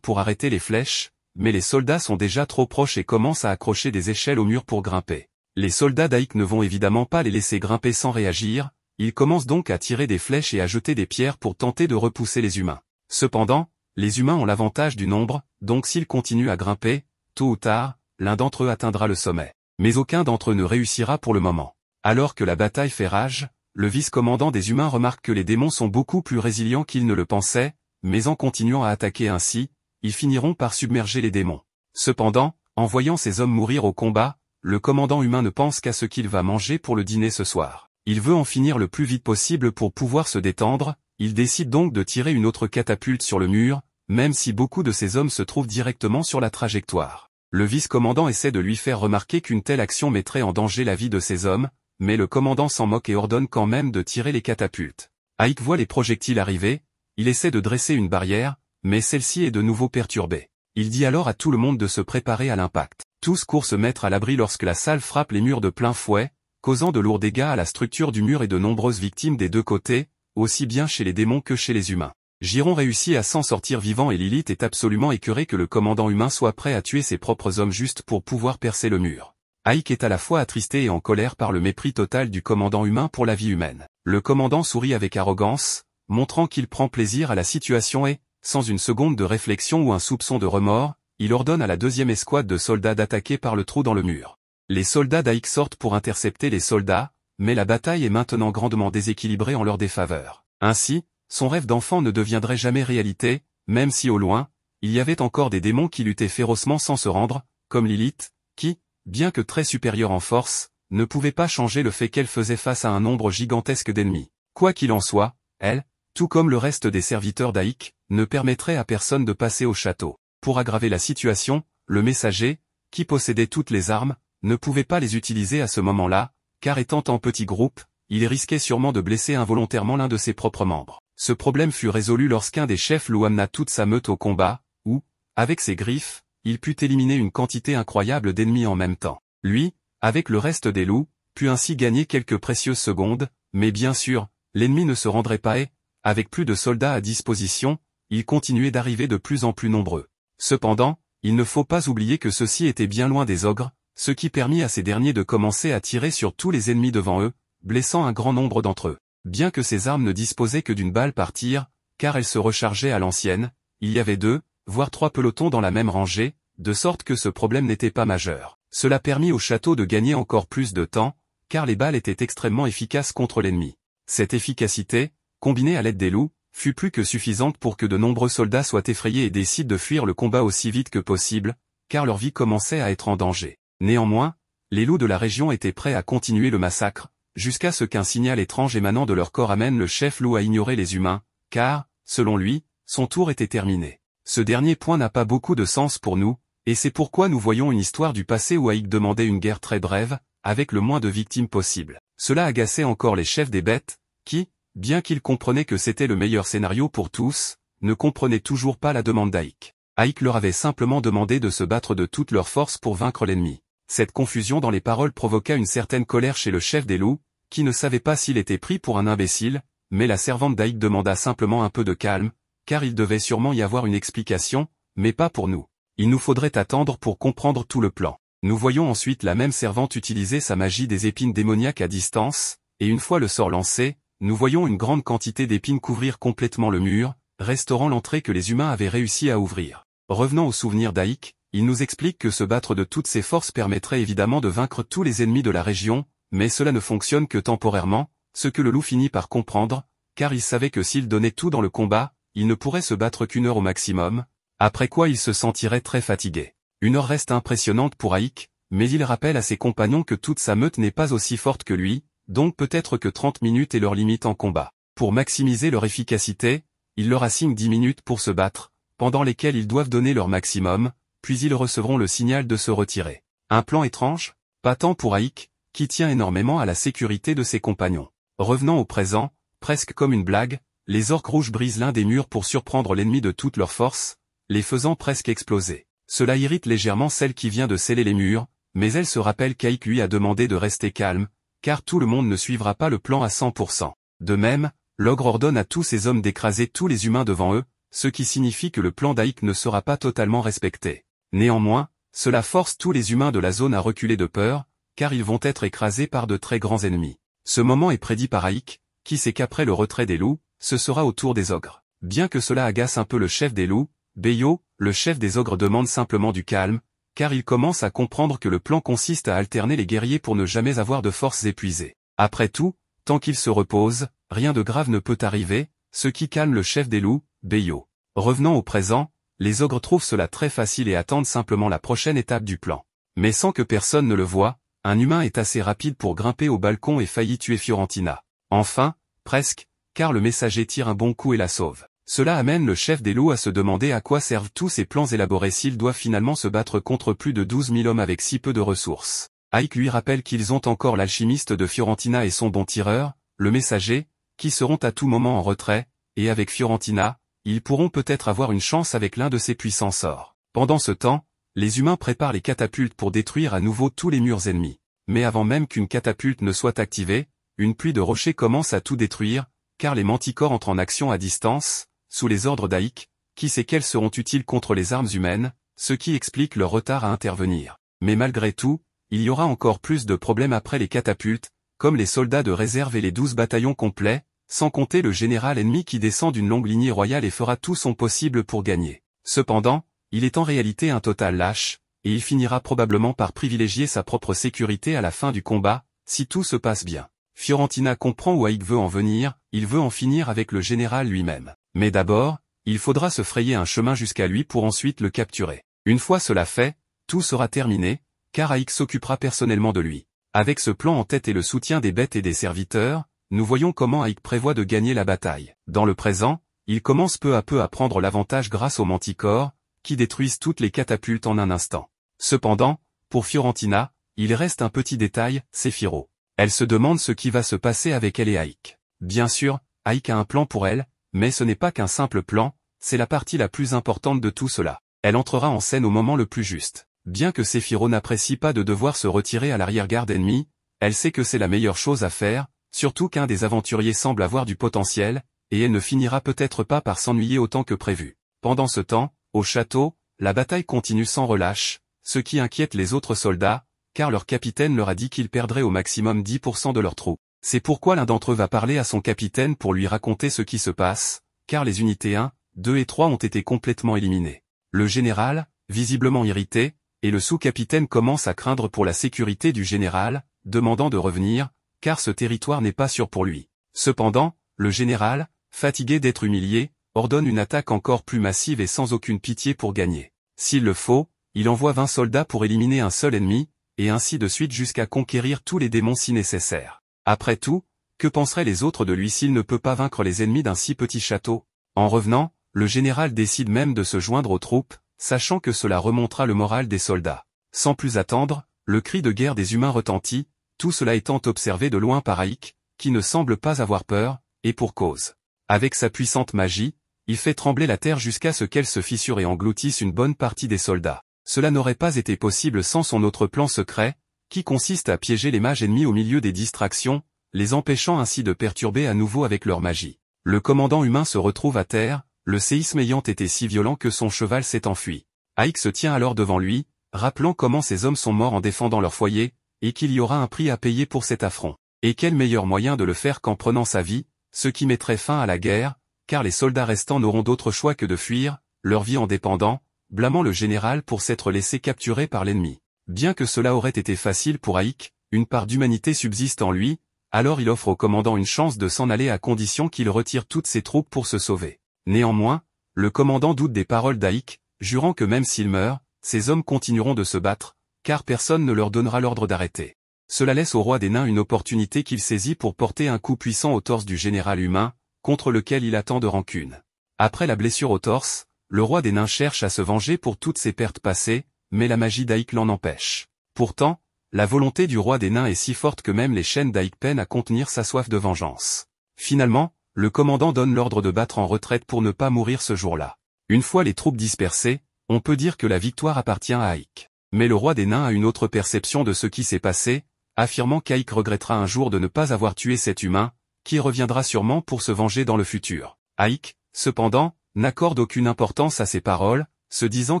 pour arrêter les flèches, mais les soldats sont déjà trop proches et commencent à accrocher des échelles au mur pour grimper. Les soldats d'Ike ne vont évidemment pas les laisser grimper sans réagir, ils commencent donc à tirer des flèches et à jeter des pierres pour tenter de repousser les humains. Cependant, les humains ont l'avantage du nombre, donc s'ils continuent à grimper, tôt ou tard, l'un d'entre eux atteindra le sommet. Mais aucun d'entre eux ne réussira pour le moment. Alors que la bataille fait rage, le vice-commandant des humains remarque que les démons sont beaucoup plus résilients qu'ils ne le pensaient, mais en continuant à attaquer ainsi, ils finiront par submerger les démons. Cependant, en voyant ces hommes mourir au combat, le commandant humain ne pense qu'à ce qu'il va manger pour le dîner ce soir. Il veut en finir le plus vite possible pour pouvoir se détendre, il décide donc de tirer une autre catapulte sur le mur, même si beaucoup de ces hommes se trouvent directement sur la trajectoire. Le vice-commandant essaie de lui faire remarquer qu'une telle action mettrait en danger la vie de ces hommes, mais le commandant s'en moque et ordonne quand même de tirer les catapultes. Ike voit les projectiles arriver, il essaie de dresser une barrière, mais celle-ci est de nouveau perturbée. Il dit alors à tout le monde de se préparer à l'impact. Tous courent se mettre à l'abri lorsque la salle frappe les murs de plein fouet, causant de lourds dégâts à la structure du mur et de nombreuses victimes des deux côtés, aussi bien chez les démons que chez les humains. Giron réussit à s'en sortir vivant et Lilith est absolument écœurée que le commandant humain soit prêt à tuer ses propres hommes juste pour pouvoir percer le mur. Ike est à la fois attristé et en colère par le mépris total du commandant humain pour la vie humaine. Le commandant sourit avec arrogance, montrant qu'il prend plaisir à la situation et, sans une seconde de réflexion ou un soupçon de remords, il ordonne à la deuxième escouade de soldats d'attaquer par le trou dans le mur. Les soldats d'Ike sortent pour intercepter les soldats, mais la bataille est maintenant grandement déséquilibrée en leur défaveur. Ainsi, son rêve d'enfant ne deviendrait jamais réalité, même si au loin, il y avait encore des démons qui luttaient férocement sans se rendre, comme Lilith, qui, bien que très supérieure en force, ne pouvait pas changer le fait qu'elle faisait face à un nombre gigantesque d'ennemis. Quoi qu'il en soit, elle, tout comme le reste des serviteurs d'Ike, ne permettrait à personne de passer au château. Pour aggraver la situation, le messager, qui possédait toutes les armes, ne pouvait pas les utiliser à ce moment-là, car étant en petit groupe, il risquait sûrement de blesser involontairement l'un de ses propres membres. Ce problème fut résolu lorsqu'un des chefs loups amena toute sa meute au combat, où, avec ses griffes, il put éliminer une quantité incroyable d'ennemis en même temps. Lui, avec le reste des loups, put ainsi gagner quelques précieuses secondes, mais bien sûr, l'ennemi ne se rendrait pas et, avec plus de soldats à disposition, il continuait d'arriver de plus en plus nombreux. Cependant, il ne faut pas oublier que ceux-ci étaient bien loin des ogres, ce qui permit à ces derniers de commencer à tirer sur tous les ennemis devant eux, blessant un grand nombre d'entre eux. Bien que ces armes ne disposaient que d'une balle par tir, car elles se rechargeaient à l'ancienne, il y avait 2, voire 3 pelotons dans la même rangée, de sorte que ce problème n'était pas majeur. Cela permit au château de gagner encore plus de temps, car les balles étaient extrêmement efficaces contre l'ennemi. Cette efficacité, combinée à l'aide des loups, fut plus que suffisante pour que de nombreux soldats soient effrayés et décident de fuir le combat aussi vite que possible, car leur vie commençait à être en danger. Néanmoins, les loups de la région étaient prêts à continuer le massacre, jusqu'à ce qu'un signal étrange émanant de leur corps amène le chef loup à ignorer les humains, car, selon lui, son tour était terminé. Ce dernier point n'a pas beaucoup de sens pour nous, et c'est pourquoi nous voyons une histoire du passé où Ike demandait une guerre très brève, avec le moins de victimes possible. Cela agaçait encore les chefs des bêtes, qui, bien qu'ils comprenaient que c'était le meilleur scénario pour tous, ne comprenaient toujours pas la demande d'Ike. Ike leur avait simplement demandé de se battre de toutes leurs forces pour vaincre l'ennemi. Cette confusion dans les paroles provoqua une certaine colère chez le chef des loups, qui ne savait pas s'il était pris pour un imbécile, mais la servante d'Ike demanda simplement un peu de calme, car il devait sûrement y avoir une explication, mais pas pour nous. Il nous faudrait attendre pour comprendre tout le plan. Nous voyons ensuite la même servante utiliser sa magie des épines démoniaques à distance, et une fois le sort lancé, nous voyons une grande quantité d'épines couvrir complètement le mur, restaurant l'entrée que les humains avaient réussi à ouvrir. Revenant au souvenir d'Ike, il nous explique que se battre de toutes ses forces permettrait évidemment de vaincre tous les ennemis de la région, mais cela ne fonctionne que temporairement, ce que le loup finit par comprendre, car il savait que s'il donnait tout dans le combat, il ne pourrait se battre qu'1 heure au maximum, après quoi il se sentirait très fatigué. 1 heure reste impressionnante pour Ike, mais il rappelle à ses compagnons que toute sa meute n'est pas aussi forte que lui, donc peut-être que 30 minutes est leur limite en combat. Pour maximiser leur efficacité, il leur assigne 10 minutes pour se battre, pendant lesquelles ils doivent donner leur maximum, puis ils recevront le signal de se retirer. Un plan étrange ? Pas tant pour Aïk, qui tient énormément à la sécurité de ses compagnons. Revenant au présent, presque comme une blague, les orques rouges brisent l'un des murs pour surprendre l'ennemi de toute leur force, les faisant presque exploser. Cela irrite légèrement celle qui vient de sceller les murs, mais elle se rappelle qu'Aïk lui a demandé de rester calme, car tout le monde ne suivra pas le plan à 100%. De même, l'ogre ordonne à tous ses hommes d'écraser tous les humains devant eux, ce qui signifie que le plan d'Aïk ne sera pas totalement respecté. Néanmoins, cela force tous les humains de la zone à reculer de peur, car ils vont être écrasés par de très grands ennemis. Ce moment est prédit par Aïk, qui sait qu'après le retrait des loups, ce sera au tour des ogres. Bien que cela agace un peu le chef des loups, Beyo, le chef des ogres demande simplement du calme, car il commence à comprendre que le plan consiste à alterner les guerriers pour ne jamais avoir de forces épuisées. Après tout, tant qu'il se repose, rien de grave ne peut arriver, ce qui calme le chef des loups, Beyo. Revenant au présent, les ogres trouvent cela très facile et attendent simplement la prochaine étape du plan. Mais sans que personne ne le voie, un humain est assez rapide pour grimper au balcon et faillit tuer Fiorentina. Enfin, presque, car le messager tire un bon coup et la sauve. Cela amène le chef des loups à se demander à quoi servent tous ces plans élaborés s'ils doivent finalement se battre contre plus de 12 000 hommes avec si peu de ressources. Aïk lui rappelle qu'ils ont encore l'alchimiste de Fiorentina et son bon tireur, le messager, qui seront à tout moment en retrait, et avec Fiorentina, ils pourront peut-être avoir une chance avec l'un de ses puissants sorts. Pendant ce temps, les humains préparent les catapultes pour détruire à nouveau tous les murs ennemis. Mais avant même qu'une catapulte ne soit activée, une pluie de rochers commence à tout détruire, car les manticores entrent en action à distance, sous les ordres d'Aïk, qui sait qu'elles seront utiles contre les armes humaines, ce qui explique leur retard à intervenir. Mais malgré tout, il y aura encore plus de problèmes après les catapultes, comme les soldats de réserve et les 12 bataillons complets, sans compter le général ennemi qui descend d'une longue lignée royale et fera tout son possible pour gagner. Cependant, il est en réalité un total lâche, et il finira probablement par privilégier sa propre sécurité à la fin du combat, si tout se passe bien. Fiorentina comprend où Aïk veut en venir, il veut en finir avec le général lui-même. Mais d'abord, il faudra se frayer un chemin jusqu'à lui pour ensuite le capturer. Une fois cela fait, tout sera terminé, car Aïk s'occupera personnellement de lui. Avec ce plan en tête et le soutien des bêtes et des serviteurs, nous voyons comment Aïk prévoit de gagner la bataille. Dans le présent, il commence peu à peu à prendre l'avantage grâce aux manticores, qui détruisent toutes les catapultes en un instant. Cependant, pour Fiorentina, il reste un petit détail, Séphiro. Elle se demande ce qui va se passer avec elle et Aïk. Bien sûr, Aïk a un plan pour elle, mais ce n'est pas qu'un simple plan, c'est la partie la plus importante de tout cela. Elle entrera en scène au moment le plus juste. Bien que Séphiro n'apprécie pas de devoir se retirer à l'arrière-garde ennemie, elle sait que c'est la meilleure chose à faire, surtout qu'un des aventuriers semble avoir du potentiel, et elle ne finira peut-être pas par s'ennuyer autant que prévu. Pendant ce temps, au château, la bataille continue sans relâche, ce qui inquiète les autres soldats, car leur capitaine leur a dit qu'ils perdraient au maximum 10% de leurs troupes. C'est pourquoi l'un d'entre eux va parler à son capitaine pour lui raconter ce qui se passe, car les unités 1, 2 et 3 ont été complètement éliminées. Le général, visiblement irrité, et le sous-capitaine commencent à craindre pour la sécurité du général, demandant de revenir, car ce territoire n'est pas sûr pour lui. Cependant, le général, fatigué d'être humilié, ordonne une attaque encore plus massive et sans aucune pitié pour gagner. S'il le faut, il envoie 20 soldats pour éliminer un seul ennemi, et ainsi de suite jusqu'à conquérir tous les démons si nécessaire. Après tout, que penseraient les autres de lui s'il ne peut pas vaincre les ennemis d'un si petit château? En revenant, le général décide même de se joindre aux troupes, sachant que cela remontera le moral des soldats. Sans plus attendre, le cri de guerre des humains retentit, tout cela étant observé de loin par Aïk, qui ne semble pas avoir peur, et pour cause. Avec sa puissante magie, il fait trembler la terre jusqu'à ce qu'elle se fissure et engloutisse une bonne partie des soldats. Cela n'aurait pas été possible sans son autre plan secret, qui consiste à piéger les mages ennemis au milieu des distractions, les empêchant ainsi de perturber à nouveau avec leur magie. Le commandant humain se retrouve à terre, le séisme ayant été si violent que son cheval s'est enfui. Aïk se tient alors devant lui, rappelant comment ces hommes sont morts en défendant leur foyer, et qu'il y aura un prix à payer pour cet affront. Et quel meilleur moyen de le faire qu'en prenant sa vie, ce qui mettrait fin à la guerre, car les soldats restants n'auront d'autre choix que de fuir, leur vie en dépendant, blâmant le général pour s'être laissé capturer par l'ennemi. Bien que cela aurait été facile pour Aïk, une part d'humanité subsiste en lui, alors il offre au commandant une chance de s'en aller à condition qu'il retire toutes ses troupes pour se sauver. Néanmoins, le commandant doute des paroles d'Aïk, jurant que même s'il meurt, ces hommes continueront de se battre, car personne ne leur donnera l'ordre d'arrêter. Cela laisse au roi des nains une opportunité qu'il saisit pour porter un coup puissant au torse du général humain, contre lequel il a tant de rancune. Après la blessure au torse, le roi des nains cherche à se venger pour toutes ses pertes passées, mais la magie d'Aïk l'en empêche. Pourtant, la volonté du roi des nains est si forte que même les chaînes d'Aïk peinent à contenir sa soif de vengeance. Finalement, le commandant donne l'ordre de battre en retraite pour ne pas mourir ce jour-là. Une fois les troupes dispersées, on peut dire que la victoire appartient à Aïk. Mais le roi des nains a une autre perception de ce qui s'est passé, affirmant qu'Aïk regrettera un jour de ne pas avoir tué cet humain, qui reviendra sûrement pour se venger dans le futur. Aïk, cependant, n'accorde aucune importance à ces paroles, se disant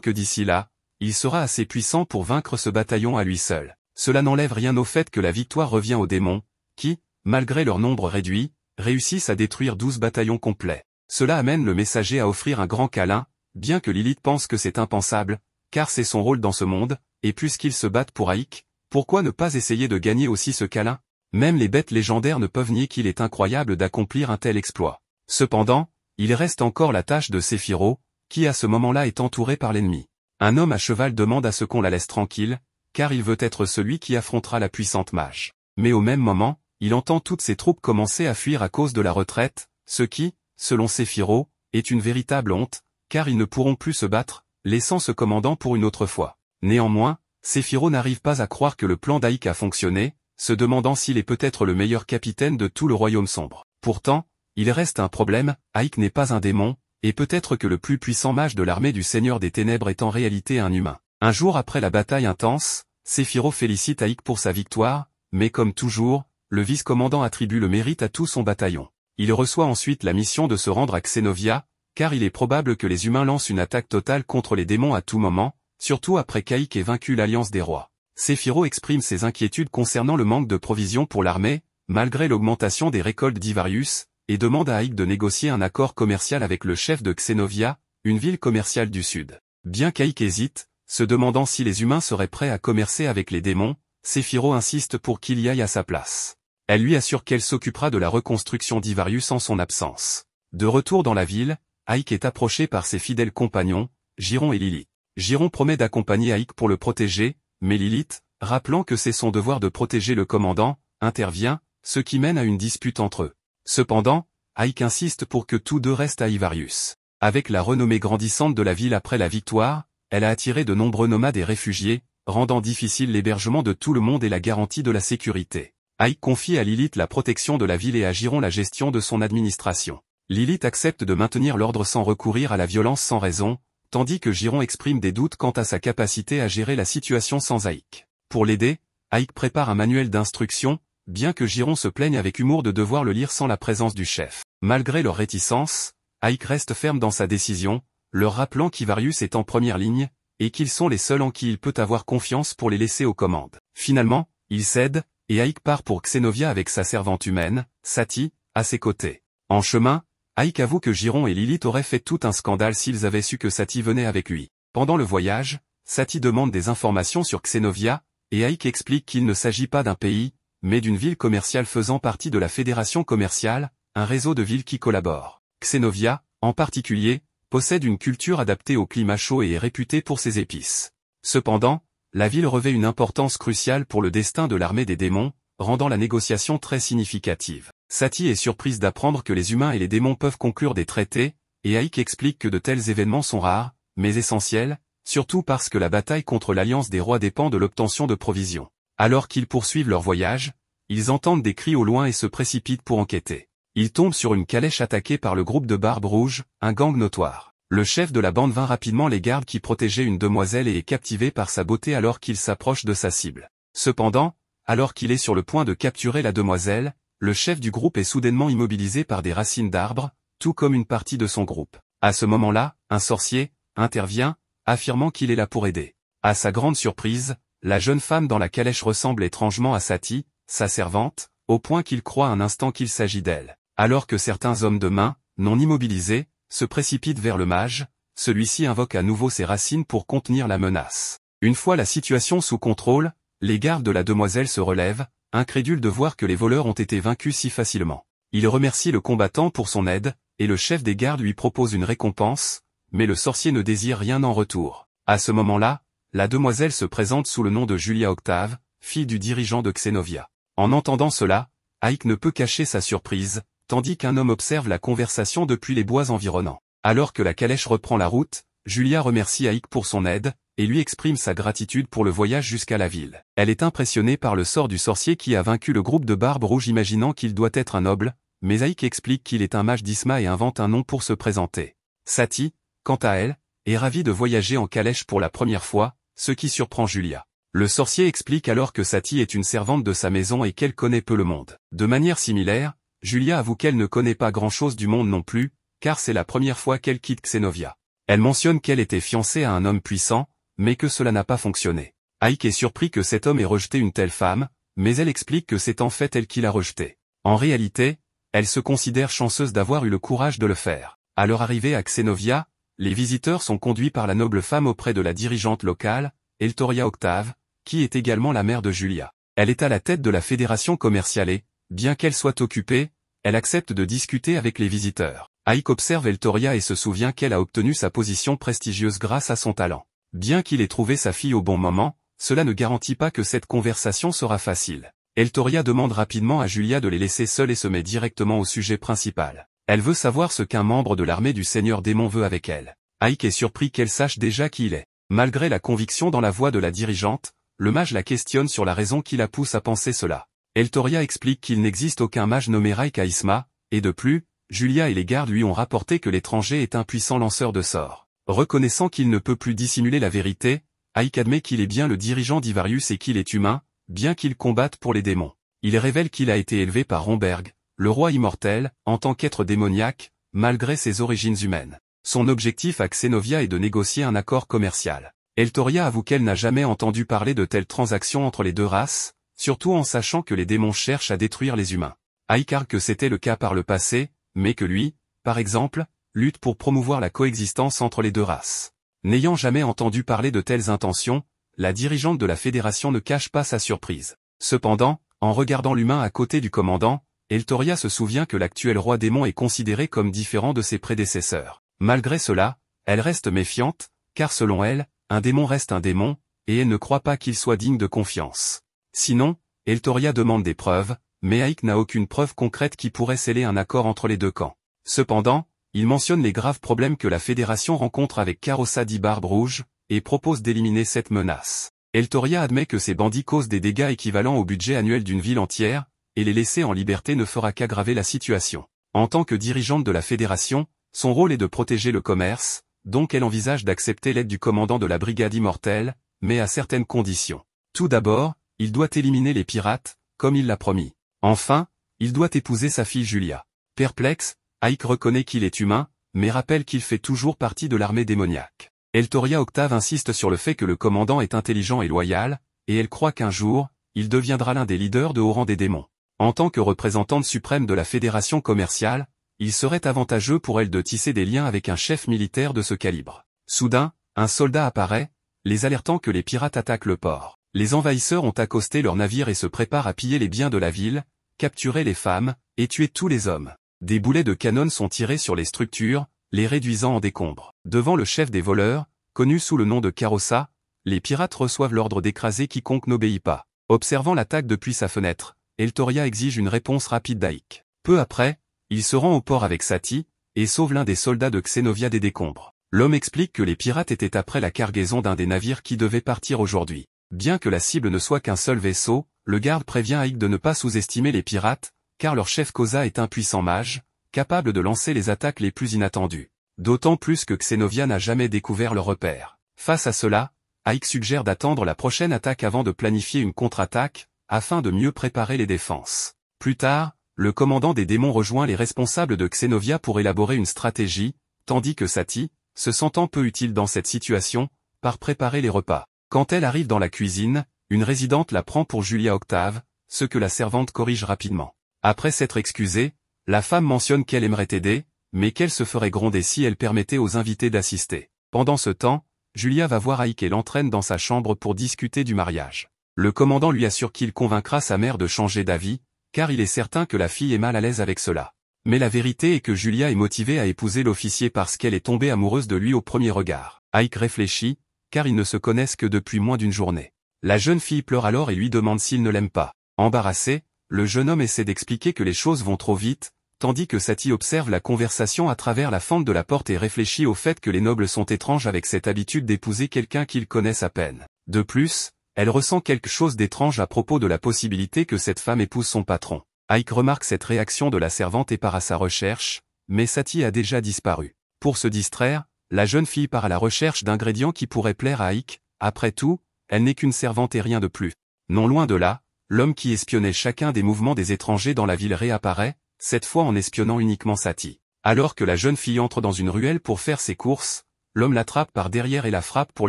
que d'ici là, il sera assez puissant pour vaincre ce bataillon à lui seul. Cela n'enlève rien au fait que la victoire revient aux démons, qui, malgré leur nombre réduit, réussissent à détruire 12 bataillons complets. Cela amène le messager à offrir un grand câlin, bien que Lilith pense que c'est impensable, car c'est son rôle dans ce monde, et puisqu'ils se battent pour Aïk, pourquoi ne pas essayer de gagner aussi ce câlin? Même les bêtes légendaires ne peuvent nier qu'il est incroyable d'accomplir un tel exploit. Cependant, il reste encore la tâche de Séphiro, qui à ce moment-là est entouré par l'ennemi. Un homme à cheval demande à ce qu'on la laisse tranquille, car il veut être celui qui affrontera la puissante mage. Mais au même moment, il entend toutes ses troupes commencer à fuir à cause de la retraite, ce qui, selon Séphiro, est une véritable honte, car ils ne pourront plus se battre, laissant ce commandant pour une autre fois. Néanmoins, Séphiro n'arrive pas à croire que le plan d'Aïk a fonctionné, se demandant s'il est peut-être le meilleur capitaine de tout le royaume sombre. Pourtant, il reste un problème, Aïk n'est pas un démon, et peut-être que le plus puissant mage de l'armée du Seigneur des Ténèbres est en réalité un humain. Un jour après la bataille intense, Séphiro félicite Aïk pour sa victoire, mais comme toujours, le vice-commandant attribue le mérite à tout son bataillon. Il reçoit ensuite la mission de se rendre à Xénovia, car il est probable que les humains lancent une attaque totale contre les démons à tout moment, surtout après qu'Aïk ait vaincu l'Alliance des Rois. Séphiro exprime ses inquiétudes concernant le manque de provisions pour l'armée, malgré l'augmentation des récoltes d'Ivarius, et demande à Aïk de négocier un accord commercial avec le chef de Xénovia, une ville commerciale du sud. Bien qu'Aïk hésite, se demandant si les humains seraient prêts à commercer avec les démons, Séphiro insiste pour qu'il y aille à sa place. Elle lui assure qu'elle s'occupera de la reconstruction d'Ivarius en son absence. De retour dans la ville, Aïk est approché par ses fidèles compagnons, Giron et Lilith. Giron promet d'accompagner Aïk pour le protéger, mais Lilith, rappelant que c'est son devoir de protéger le commandant, intervient, ce qui mène à une dispute entre eux. Cependant, Aïk insiste pour que tous deux restent à Ivarius. Avec la renommée grandissante de la ville après la victoire, elle a attiré de nombreux nomades et réfugiés, rendant difficile l'hébergement de tout le monde et la garantie de la sécurité. Aïk confie à Lilith la protection de la ville et à Giron la gestion de son administration. Lilith accepte de maintenir l'ordre sans recourir à la violence sans raison, tandis que Giron exprime des doutes quant à sa capacité à gérer la situation sans Aïk. Pour l'aider, Aïk prépare un manuel d'instruction, bien que Giron se plaigne avec humour de devoir le lire sans la présence du chef. Malgré leur réticence, Aïk reste ferme dans sa décision, leur rappelant qu'Ivarius est en première ligne, et qu'ils sont les seuls en qui il peut avoir confiance pour les laisser aux commandes. Finalement, il cède, et Aïk part pour Xénovia avec sa servante humaine, Sati, à ses côtés. En chemin, Aïk avoue que Giron et Lilith auraient fait tout un scandale s'ils avaient su que Sati venait avec lui. Pendant le voyage, Sati demande des informations sur Xénovia, et Aïk explique qu'il ne s'agit pas d'un pays, mais d'une ville commerciale faisant partie de la Fédération commerciale, un réseau de villes qui collaborent. Xénovia, en particulier, possède une culture adaptée au climat chaud et est réputée pour ses épices. Cependant, la ville revêt une importance cruciale pour le destin de l'armée des démons, rendant la négociation très significative. Sati est surprise d'apprendre que les humains et les démons peuvent conclure des traités, et Aïk explique que de tels événements sont rares, mais essentiels, surtout parce que la bataille contre l'Alliance des Rois dépend de l'obtention de provisions. Alors qu'ils poursuivent leur voyage, ils entendent des cris au loin et se précipitent pour enquêter. Ils tombent sur une calèche attaquée par le groupe de Barbe Rouge, un gang notoire. Le chef de la bande vint rapidement les gardes qui protégeaient une demoiselle et est captivé par sa beauté alors qu'il s'approche de sa cible. Cependant, alors qu'il est sur le point de capturer la demoiselle, le chef du groupe est soudainement immobilisé par des racines d'arbres, tout comme une partie de son groupe. À ce moment-là, un sorcier intervient, affirmant qu'il est là pour aider. À sa grande surprise, la jeune femme dans la calèche ressemble étrangement à Sati, sa servante, au point qu'il croit un instant qu'il s'agit d'elle. Alors que certains hommes de main, non immobilisés, se précipitent vers le mage, celui-ci invoque à nouveau ses racines pour contenir la menace. Une fois la situation sous contrôle, les gardes de la demoiselle se relèvent, incrédules de voir que les voleurs ont été vaincus si facilement. Ils remercient le combattant pour son aide, et le chef des gardes lui propose une récompense, mais le sorcier ne désire rien en retour. À ce moment-là, la demoiselle se présente sous le nom de Julia Octave, fille du dirigeant de Xénovia. En entendant cela, Aïk ne peut cacher sa surprise, tandis qu'un homme observe la conversation depuis les bois environnants. Alors que la calèche reprend la route, Julia remercie Aïk pour son aide, et lui exprime sa gratitude pour le voyage jusqu'à la ville. Elle est impressionnée par le sort du sorcier qui a vaincu le groupe de Barbe Rouge imaginant qu'il doit être un noble, mais Aïk explique qu'il est un mage d'Isma et invente un nom pour se présenter. Sati, quant à elle, est ravie de voyager en calèche pour la première fois, ce qui surprend Julia. Le sorcier explique alors que Sati est une servante de sa maison et qu'elle connaît peu le monde. De manière similaire, Julia avoue qu'elle ne connaît pas grand-chose du monde non plus, car c'est la première fois qu'elle quitte Xenovia. Elle mentionne qu'elle était fiancée à un homme puissant, mais que cela n'a pas fonctionné. Aïk est surpris que cet homme ait rejeté une telle femme, mais elle explique que c'est en fait elle qui l'a rejetée. En réalité, elle se considère chanceuse d'avoir eu le courage de le faire. À leur arrivée à Xenovia, les visiteurs sont conduits par la noble femme auprès de la dirigeante locale, Eltoria Octave, qui est également la mère de Julia. Elle est à la tête de la fédération commerciale et, bien qu'elle soit occupée, elle accepte de discuter avec les visiteurs. Aïk observe Eltoria et se souvient qu'elle a obtenu sa position prestigieuse grâce à son talent. Bien qu'il ait trouvé sa fille au bon moment, cela ne garantit pas que cette conversation sera facile. Eltoria demande rapidement à Julia de les laisser seuls et se met directement au sujet principal. Elle veut savoir ce qu'un membre de l'armée du Seigneur Démon veut avec elle. Aïk est surpris qu'elle sache déjà qui il est. Malgré la conviction dans la voix de la dirigeante, le mage la questionne sur la raison qui la pousse à penser cela. Eltoria explique qu'il n'existe aucun mage nommé Raik à Isma, et de plus, Julia et les gardes lui ont rapporté que l'étranger est un puissant lanceur de sorts. Reconnaissant qu'il ne peut plus dissimuler la vérité, Aïk admet qu'il est bien le dirigeant d'Ivarius et qu'il est humain, bien qu'il combatte pour les démons. Il révèle qu'il a été élevé par Romberg, le roi immortel, en tant qu'être démoniaque, malgré ses origines humaines. Son objectif à Xenovia est de négocier un accord commercial. Eltoria avoue qu'elle n'a jamais entendu parler de telles transactions entre les deux races, surtout en sachant que les démons cherchent à détruire les humains. Aïk argue que c'était le cas par le passé, mais que lui, par exemple, lutte pour promouvoir la coexistence entre les deux races. N'ayant jamais entendu parler de telles intentions, la dirigeante de la fédération ne cache pas sa surprise. Cependant, en regardant l'humain à côté du commandant, Eltoria se souvient que l'actuel roi démon est considéré comme différent de ses prédécesseurs. Malgré cela, elle reste méfiante, car selon elle, un démon reste un démon, et elle ne croit pas qu'il soit digne de confiance. Sinon, Eltoria demande des preuves, mais Aïk n'a aucune preuve concrète qui pourrait sceller un accord entre les deux camps. Cependant, il mentionne les graves problèmes que la fédération rencontre avec Karossa dit Barbe Rouge, et propose d'éliminer cette menace. Eltoria admet que ces bandits causent des dégâts équivalents au budget annuel d'une ville entière, et les laisser en liberté ne fera qu'aggraver la situation. En tant que dirigeante de la fédération, son rôle est de protéger le commerce, donc elle envisage d'accepter l'aide du commandant de la brigade immortelle, mais à certaines conditions. Tout d'abord, il doit éliminer les pirates, comme il l'a promis. Enfin, il doit épouser sa fille Julia. Perplexe, Aïk reconnaît qu'il est humain, mais rappelle qu'il fait toujours partie de l'armée démoniaque. Eltoria Octave insiste sur le fait que le commandant est intelligent et loyal, et elle croit qu'un jour, il deviendra l'un des leaders de haut rang des démons. En tant que représentante suprême de la fédération commerciale, il serait avantageux pour elle de tisser des liens avec un chef militaire de ce calibre. Soudain, un soldat apparaît, les alertant que les pirates attaquent le port. Les envahisseurs ont accosté leur navire et se préparent à piller les biens de la ville, capturer les femmes, et tuer tous les hommes. Des boulets de canon sont tirés sur les structures, les réduisant en décombres. Devant le chef des voleurs, connu sous le nom de Karossa, les pirates reçoivent l'ordre d'écraser quiconque n'obéit pas. Observant l'attaque depuis sa fenêtre, Eltoria exige une réponse rapide d'Aïk. Peu après, il se rend au port avec Sati, et sauve l'un des soldats de Xenovia des décombres. L'homme explique que les pirates étaient après la cargaison d'un des navires qui devait partir aujourd'hui. Bien que la cible ne soit qu'un seul vaisseau, le garde prévient Aïk de ne pas sous-estimer les pirates, car leur chef Koza est un puissant mage, capable de lancer les attaques les plus inattendues. D'autant plus que Xenovia n'a jamais découvert leur repère. Face à cela, Aïk suggère d'attendre la prochaine attaque avant de planifier une contre-attaque, afin de mieux préparer les défenses. Plus tard, le commandant des démons rejoint les responsables de Xenovia pour élaborer une stratégie, tandis que Sati, se sentant peu utile dans cette situation, part préparer les repas. Quand elle arrive dans la cuisine, une résidente la prend pour Julia Octave, ce que la servante corrige rapidement. Après s'être excusée, la femme mentionne qu'elle aimerait aider, mais qu'elle se ferait gronder si elle permettait aux invités d'assister. Pendant ce temps, Julia va voir Aïk et l'entraîne dans sa chambre pour discuter du mariage. Le commandant lui assure qu'il convaincra sa mère de changer d'avis, car il est certain que la fille est mal à l'aise avec cela. Mais la vérité est que Julia est motivée à épouser l'officier parce qu'elle est tombée amoureuse de lui au premier regard. Aïk réfléchit, car ils ne se connaissent que depuis moins d'une journée. La jeune fille pleure alors et lui demande s'il ne l'aime pas. Embarrassé, le jeune homme essaie d'expliquer que les choses vont trop vite, tandis que Satie observe la conversation à travers la fente de la porte et réfléchit au fait que les nobles sont étranges avec cette habitude d'épouser quelqu'un qu'ils connaissent à peine. De plus, elle ressent quelque chose d'étrange à propos de la possibilité que cette femme épouse son patron. Ike remarque cette réaction de la servante et part à sa recherche, mais Satie a déjà disparu. Pour se distraire, la jeune fille part à la recherche d'ingrédients qui pourraient plaire à Ike. Après tout, elle n'est qu'une servante et rien de plus. Non loin de là, l'homme qui espionnait chacun des mouvements des étrangers dans la ville réapparaît, cette fois en espionnant uniquement Satie. Alors que la jeune fille entre dans une ruelle pour faire ses courses, l'homme l'attrape par derrière et la frappe pour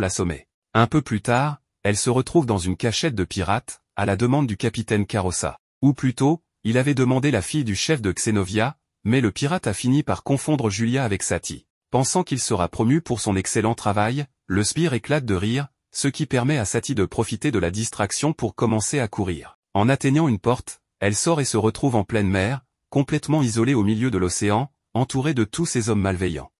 l'assommer. Un peu plus tard, elle se retrouve dans une cachette de pirates, à la demande du capitaine Carossa. Ou plutôt, il avait demandé la fille du chef de Xenovia, mais le pirate a fini par confondre Julia avec Satie. Pensant qu'il sera promu pour son excellent travail, le sbire éclate de rire, ce qui permet à Satie de profiter de la distraction pour commencer à courir. En atteignant une porte, elle sort et se retrouve en pleine mer, complètement isolée au milieu de l'océan, entourée de tous ces hommes malveillants.